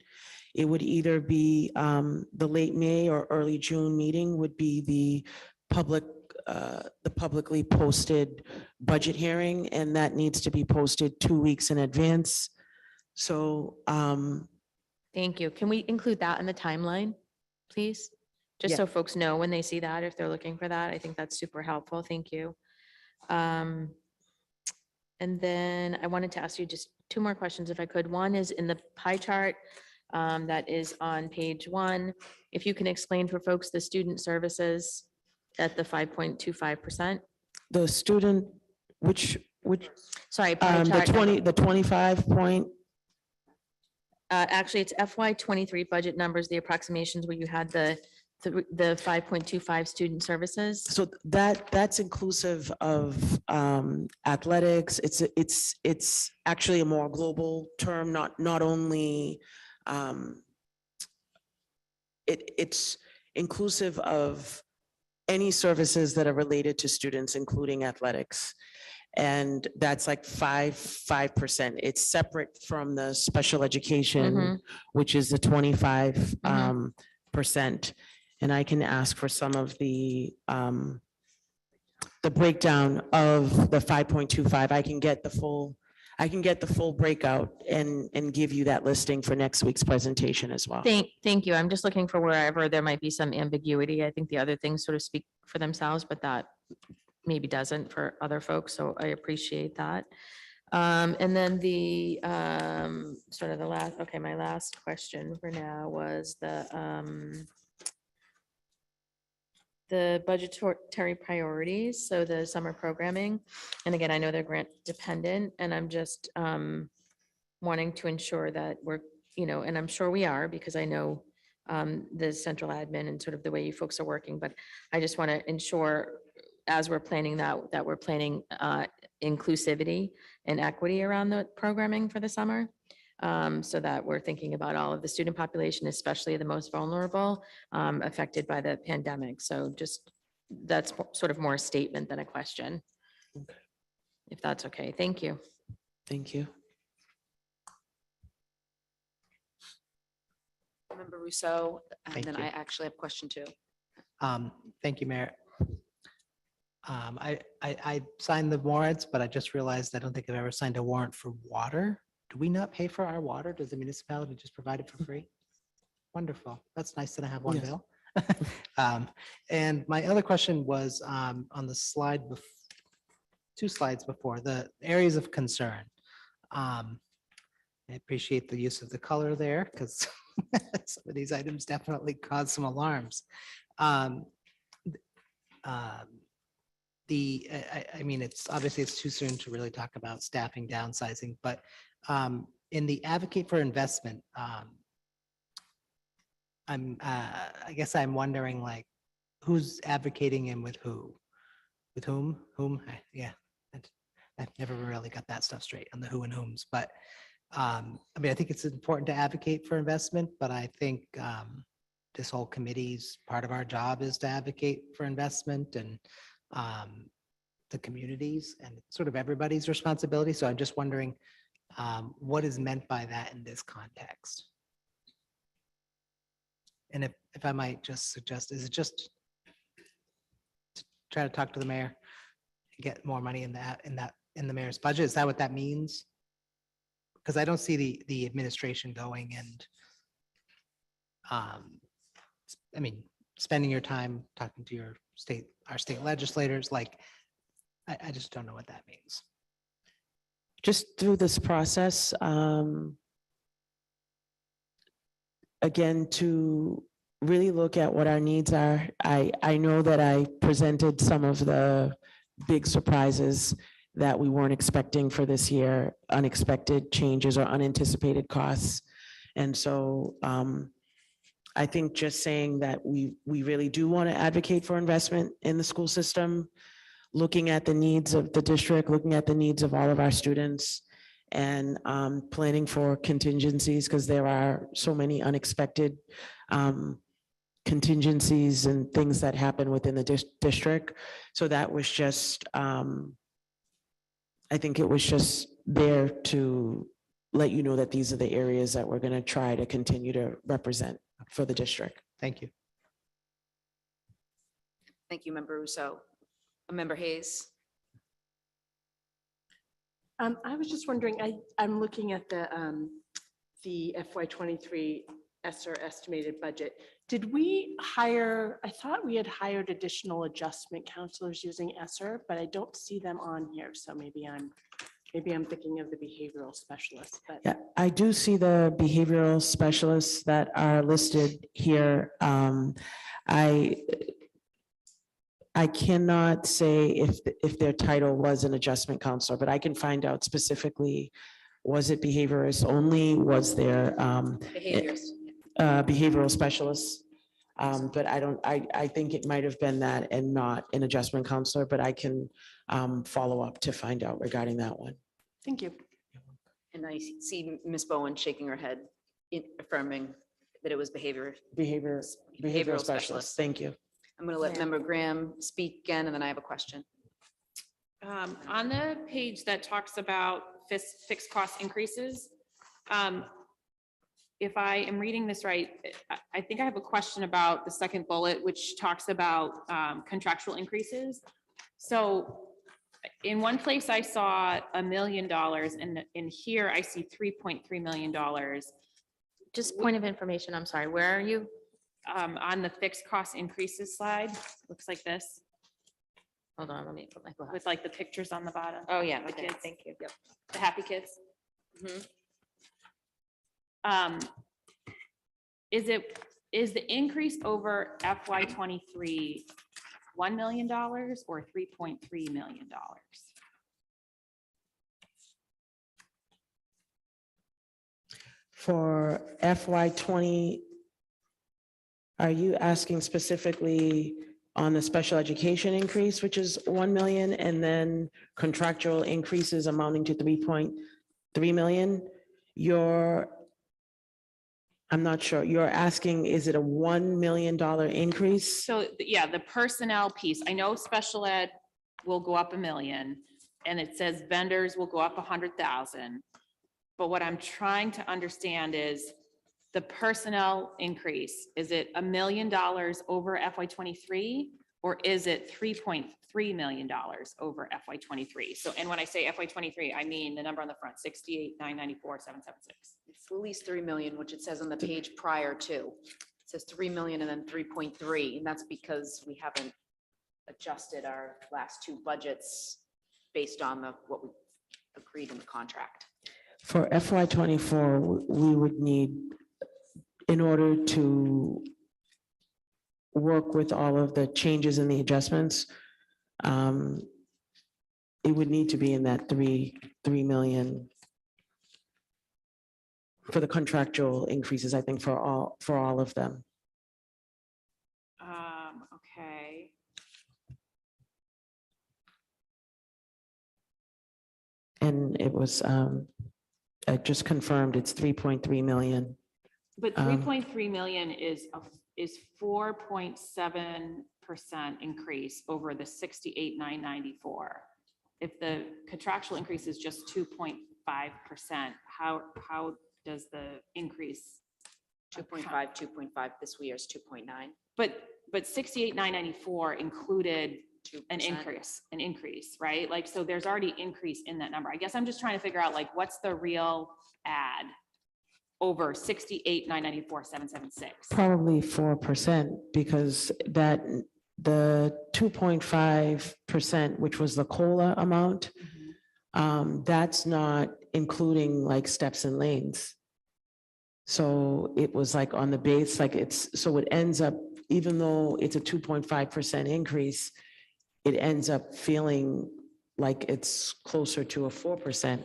it would either be the late May or early June meeting would be the publicly posted budget hearing, and that needs to be posted 2 weeks in advance. So Thank you. Can we include that in the timeline, please? Just so folks know when they see that, if they're looking for that. I think that's super helpful. Thank you. And then I wanted to ask you just 2 more questions if I could. One is in the pie chart that is on page 1. If you can explain for folks the student services at the 5.25%. the student, which Sorry, pie the chart 20, number. the 25 point, Actually, it's FY23 budget numbers, the approximations where you had the 5.25 student services. so that's inclusive of athletics. It's actually a more global term, not only it's inclusive of any services that are related to students, including athletics. And that's like 5%. It's separate from the special education, which is the 25%. And I can ask for some of the breakdown of the 5.25. I can get the full breakout and give you that listing for next week's presentation as well. Thank you. I'm just looking for wherever there might be some ambiguity. I think the other things sort of speak for themselves, but that maybe doesn't for other folks. So I appreciate that. And then the sort of the last, okay, my last question for now was the the budgetary priorities, so the summer programming. And again, I know they're grant dependent, and I'm just wanting to ensure that we're, and I'm sure we are, because I know the central admin and sort of the way you folks are working, but I just want to ensure as we're planning that we're planning inclusivity and equity around the programming for the summer. So that we're thinking about all of the student population, especially the most vulnerable, affected by the pandemic. So just, that's sort of more a statement than a question. Okay. If that's okay. Thank you. Thank you. Member Rousseau, and Thank then you. I actually have a question too. Thank you, Mayor. I signed the warrants, but I just realized I don't think I've ever signed a warrant for water. Do we not pay for our water? Does the municipality just provide it for free? Wonderful. That's nice that I have one Yes. bill. And my other question was on the slide, 2 slides before, the areas of concern. I appreciate the use of the color there because some of these items definitely cause some alarms. I mean, it's obviously it's too soon to really talk about staffing downsizing, but in the advocate for investment, I guess I'm wondering like, who's advocating and with who? With whom? Yeah, I've never really got that stuff straight on the who and whom's, but I mean, I think it's important to advocate for investment, but I think this whole committee's part of our job is to advocate for investment and the communities, and it's sort of everybody's responsibility. So I'm just wondering what is meant by that in this context. And if I might just suggest, is it just to try to talk to the mayor, get more money in the mayor's budget? Is that what that means? Because I don't see the administration going and I mean, spending your time talking to our state legislators, like, I just don't know what that means. Just through this process, again, to really look at what our needs are. I know that I presented some of the big surprises that we weren't expecting for this year, unexpected changes or unanticipated costs. And so I think just saying that we really do want to advocate for investment in the school system, looking at the needs of the district, looking at the needs of all of our students, and planning for contingencies, because there are so many unexpected contingencies and things that happen within the district. So that was just, I think it was just there to let you know that these are the areas that we're going to try to continue to represent for the district. Thank you. Thank you, Member Rousseau. Member Hayes. I was just wondering, I'm looking at the FY23 ESSER estimated budget. Did we hire, I thought we had hired additional adjustment counselors using ESSER, but I don't see them on here. So maybe I'm thinking of the behavioral specialists, but. Yeah, I do see the behavioral specialists that are listed here. I cannot say if their title was an adjustment counselor, but I can find out specifically, was it behaviorist only? Was there Behaviors. behavioral specialists? But I think it might have been that and not an adjustment counselor, but I can follow up to find out regarding that one. Thank you. And I see Ms. Bowen shaking her head, affirming that it was behavioral Behavioral specialists. Thank you. I'm going to let Member Graham speak again, and then I have a question. On the page that talks about fixed cost increases, if I am reading this right, I think I have a question about the second bullet, which talks about contractual increases. So in one place I saw $1 million, and in here I see $3.3 million. Just point of information, I'm sorry, where are you? On the fixed cost increases slide, looks like this, Hold on, let me put my glasses. with like the pictures on the bottom. Oh, yeah, the okay, kids. thank you. Yep. The happy kids. Mhm. Is the increase over FY23 $1 million or $3.3 million? For FY '20, are you asking specifically on the special education increase, which is 1 million, and then contractual increases amounting to 3.3 million? I'm not sure. You're asking, is it a $1 million increase? So, yeah, the personnel piece, I know special ed will go up $1 million, and it says vendors will go up 100,000. But what I'm trying to understand is the personnel increase, is it $1 million over FY '23? Or is it $3.3 million over FY '23? So, and when I say FY '23, I mean the number on the front, 68,994,776. It's at least 3 million, which it says on the page prior to. It says 3 million and then 3.3, and that's because we haven't adjusted our last two budgets based on what we agreed in the contract. For FY '24, we would need, in order to work with all of the changes in the adjustments, it would need to be in that 3 million for the contractual increases, I think, for all of them. Okay. And it was, I just confirmed it's 3.3 million. But 3.3 million is 4.7% increase over the 68,994. If the contractual increase is just 2.5%, how does the increase? 2.5, 2.5, this year is 2.9. But 68,994 included an 2%. increase, right? Like, so there's already increase in that number. I guess I'm just trying to figure out, like, what's the real add over 68,994,776? Probably 4%, because the 2.5%, which was the COLA amount, that's not including like steps and lanes. So it was like on the base, like so it ends up, even though it's a 2.5% increase, it ends up feeling like it's closer to a 4%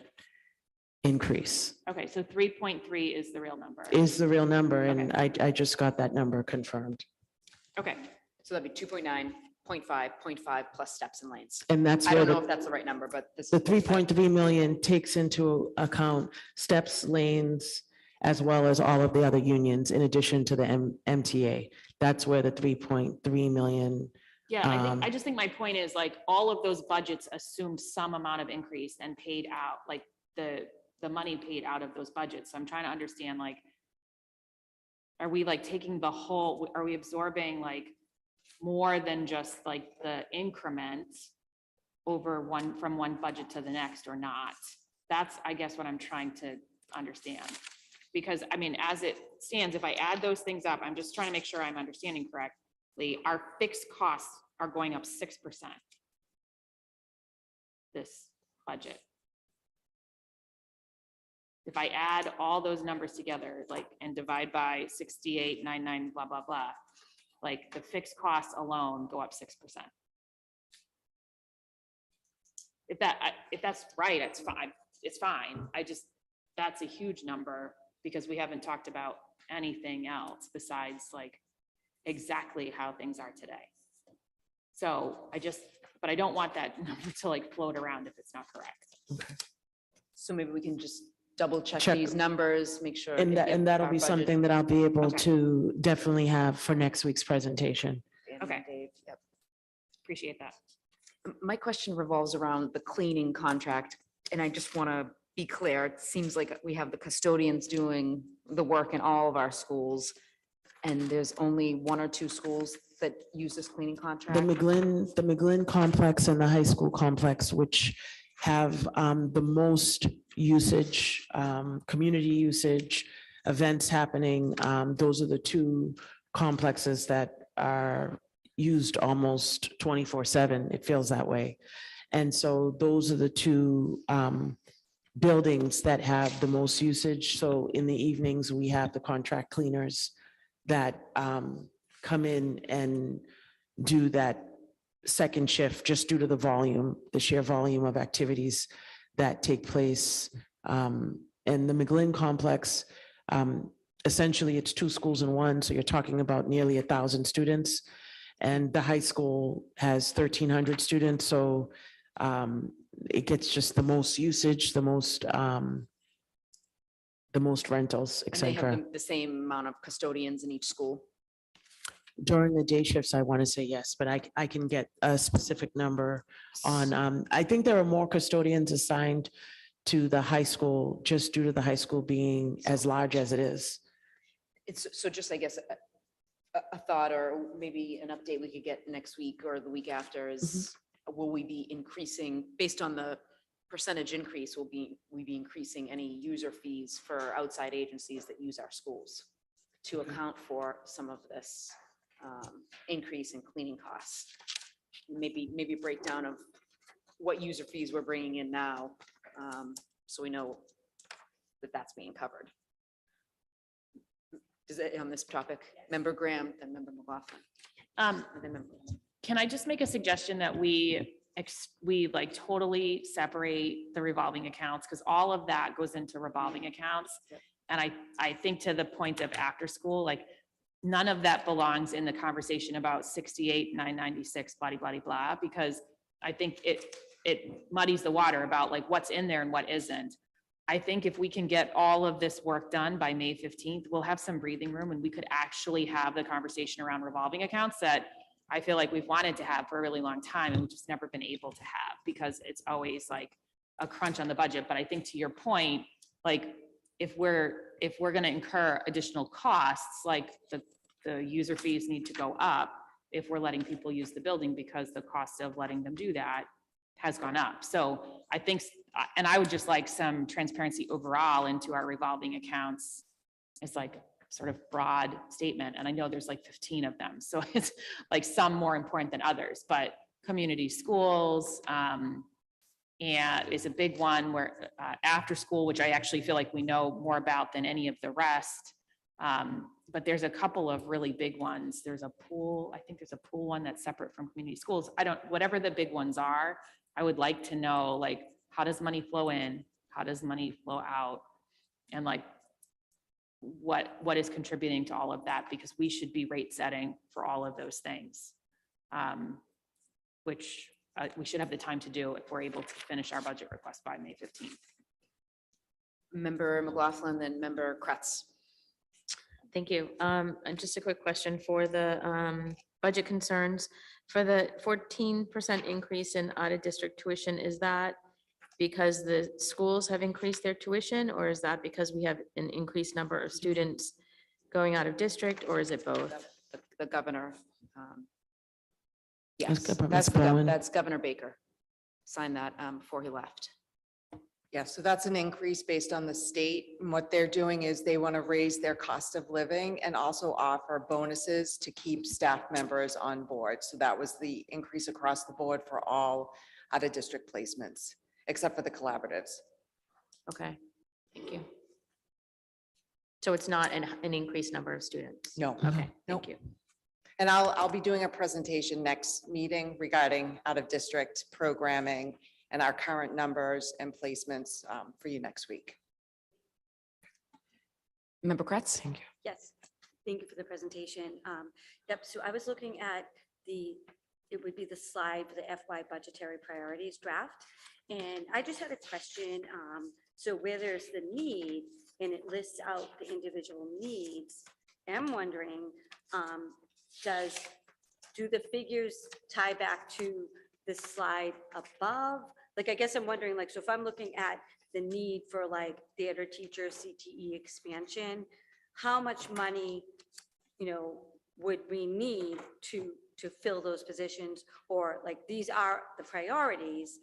increase. Okay, so 3.3 is the real number. Is the real number, and I just got that number confirmed. Okay, So that'd be 2.9, 0.5, 0.5 plus steps and lanes. And that's I where don't know if the that's the right number, but this. the 3.3 million takes into account steps, lanes, as well as all of the other unions, in addition to the MTA. That's where the 3.3 million. yeah, I just think my point is, like, all of those budgets assumed some amount of increase and paid out, like, the money paid out of those budgets. So I'm trying to understand, like, are we like taking the whole, are we absorbing like more than just like the increment over from one budget to the next or not? That's, I guess, what I'm trying to understand. Because I mean, as it stands, if I add those things up, I'm just trying to make sure I'm understanding correctly. Our fixed costs are going up 6% this budget. If I add all those numbers together, like, and divide by 68,99, blah, blah, blah, like the fixed costs alone go up 6%. If that's right, it's fine. It's fine. That's a huge number because we haven't talked about anything else besides like exactly how things are today. So but I don't want that number to like float around if it's not correct. So maybe we can just double check Check. these numbers, make sure. And that'll our be budget- something that I'll be able Okay. to definitely have for next week's presentation. Dan and Okay. Dave, yep. Appreciate that. My question revolves around the cleaning contract, and I just want to be clear. It seems like we have the custodians doing the work in all of our schools, and there's only one or two schools that use this cleaning The contract. McGlynn complex and the high school complex, which have the most usage, community usage, events happening. Those are the two complexes that are used almost 24/7. It feels that way. And so those are the two buildings that have the most usage. So in the evenings, we have the contract cleaners that come in and do that second shift just due to the volume, the sheer volume of activities that take place. And the McGlynn complex, essentially it's two schools in one. So you're talking about nearly 1,000 students. And the high school has 1,300 students. So it gets just the most usage, the most rentals, et And they have cetera. the same amount of custodians in each school. During the day shifts, I want to say yes, but I can get a specific number on, I think there are more custodians assigned to the high school just due to the high school being as large as it is. It's so just, I guess, a thought or maybe an update we could get next week or the week after is, will we be increasing, based on the percentage increase, will we be increasing any user fees for outside agencies that use our schools to account for some of this increase in cleaning costs? Maybe a breakdown of what user fees we're bringing in now, so we know that that's being covered. Is it on this topic? Member Graham, then Member McLaughlin. And then Member. Can I just make a suggestion that we like totally separate the revolving accounts, because all of that goes into revolving accounts. And I think to the point of after school, like none of that belongs in the conversation about 68, 996, blah, blah, blah, because I think it muddies the water about like what's in there and what isn't. I think if we can get all of this work done by May 15th, we'll have some breathing room and we could actually have the conversation around revolving accounts that I feel like we've wanted to have for a really long time and we've just never been able to have because it's always like a crunch on the budget. But I think to your point, like if we're going to incur additional costs, like the user fees need to go up if we're letting people use the building because the cost of letting them do that has gone up. So I think, and I would just like some transparency overall into our revolving accounts. It's like sort of broad statement. And I know there's like 15 of them. So it's like some more important than others, but community schools and is a big one where after school, which I actually feel like we know more about than any of the rest. But there's a couple of really big ones. There's a pool. I think there's a pool one that's separate from community schools. Whatever the big ones are, I would like to know, like, how does money flow in? How does money flow out? And like, what is contributing to all of that? Because we should be rate setting for all of those things, which we should have the time to do if we're able to finish our budget request by May 15th. Member McLaughlin, then Member Kretz. Thank you. And just a quick question for the budget concerns. For the 14% increase in out-of-district tuition, is that because the schools have increased their tuition, or is that because we have an increased number of students going out of district, or is it both? The governor. That's Yes, Governor that's Bowen. that's Governor Baker. Signed that before he left. Yeah, so that's an increase based on the state. And what they're doing is they want to raise their cost of living and also offer bonuses to keep staff members on board. So that was the increase across the board for all out-of-district placements, except for the collaboratives. Okay, thank you. So it's not an increased number of students? No. Okay, Nope. thank you. And I'll be doing a presentation next meeting regarding out-of-district programming and our current numbers and placements for you next week. Member Kretz? Thank you. Yes, thank you for the presentation. Yep, so I was looking at it would be the slide for the FY budgetary priorities draft. And I just had a question. So where there's the need and it lists out the individual needs, I'm wondering, do the figures tie back to the slide above? Like, I guess I'm wondering, like, so if I'm looking at the need for like theater teacher CTE expansion, how much money, would we need to fill those positions? Or like, these are the priorities.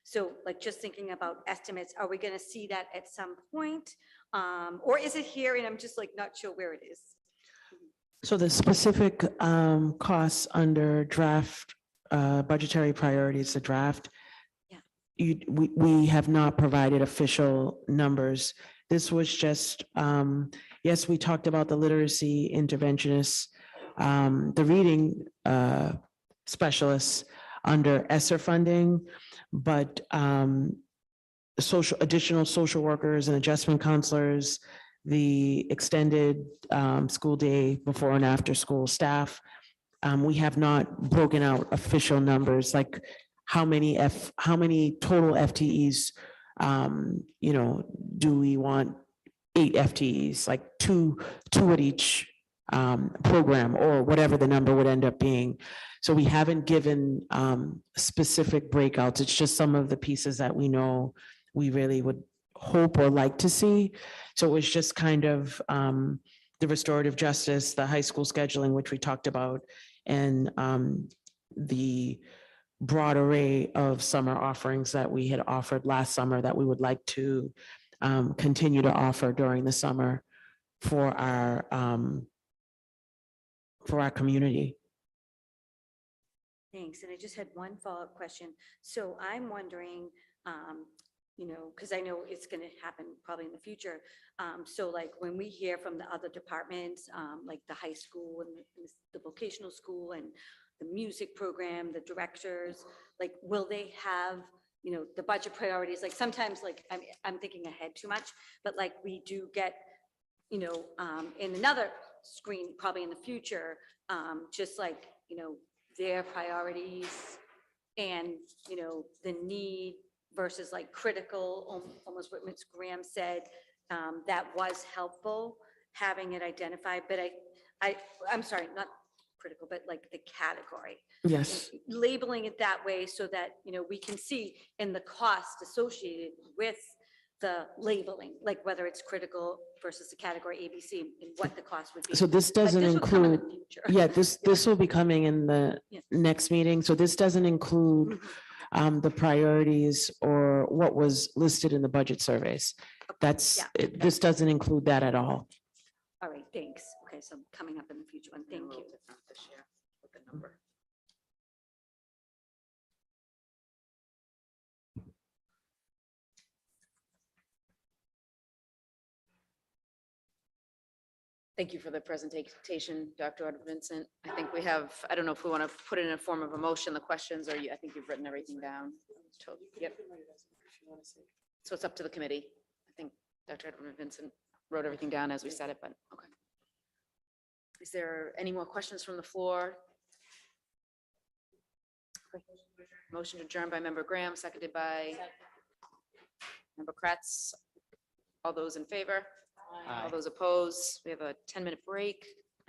So like, just thinking about estimates, are we going to see that at some point? Or is it here and I'm just like, not sure where it is? So the specific costs under draft budgetary priorities, the draft, Yeah. we have not provided official numbers. This was just, yes, we talked about the literacy interventionists, the reading specialists under ESSER funding, but additional social workers and adjustment counselors, the extended school day before and after school staff. We have not broken out official numbers, like how many total FTEs, do we want 8 FTEs, like two at each program, or whatever the number would end up being. So we haven't given specific breakouts. It's just some of the pieces that we know we really would hope or like to see. So it was just kind of the restorative justice, the high school scheduling, which we talked about, and the broad array of summer offerings that we had offered last summer that we would like to continue to offer during the summer for our community. Thanks. And I just had one follow-up question. So I'm wondering, because I know it's going to happen probably in the future. So like when we hear from the other departments, like the high school and the vocational school and the music program, the directors, like, will they have, the budget priorities? Like sometimes like, I'm thinking ahead too much, but like we do get, in another screen, probably in the future, just like, their priorities and, the need versus like critical, almost what Ms. Graham said, that was helpful, having it identified, but I'm sorry, not critical, but like the category. Yes. Labeling it that way so that, we can see in the cost associated with the labeling, like whether it's critical versus the category ABC and what the cost would be. So this But doesn't this will come in the include, future. yeah, this will be coming in the Yeah. next meeting. So this doesn't include the priorities or what was listed in the budget surveys. This doesn't include that at all. All right, thanks. Okay, so coming up in the future one, thank you. Thank you for the presentation, Dr. Vincent. I think we have, I don't know if we want to put it in a form of a motion, the questions, or I think you've written everything down. Yep. So it's up to the committee. I think Dr. Vincent wrote everything down as we said it, but okay. Is there any more questions from the floor? Motion to adjourn by Member Graham, seconded by Member Kratz. All those in favor? All those opposed? We have a 10-minute break.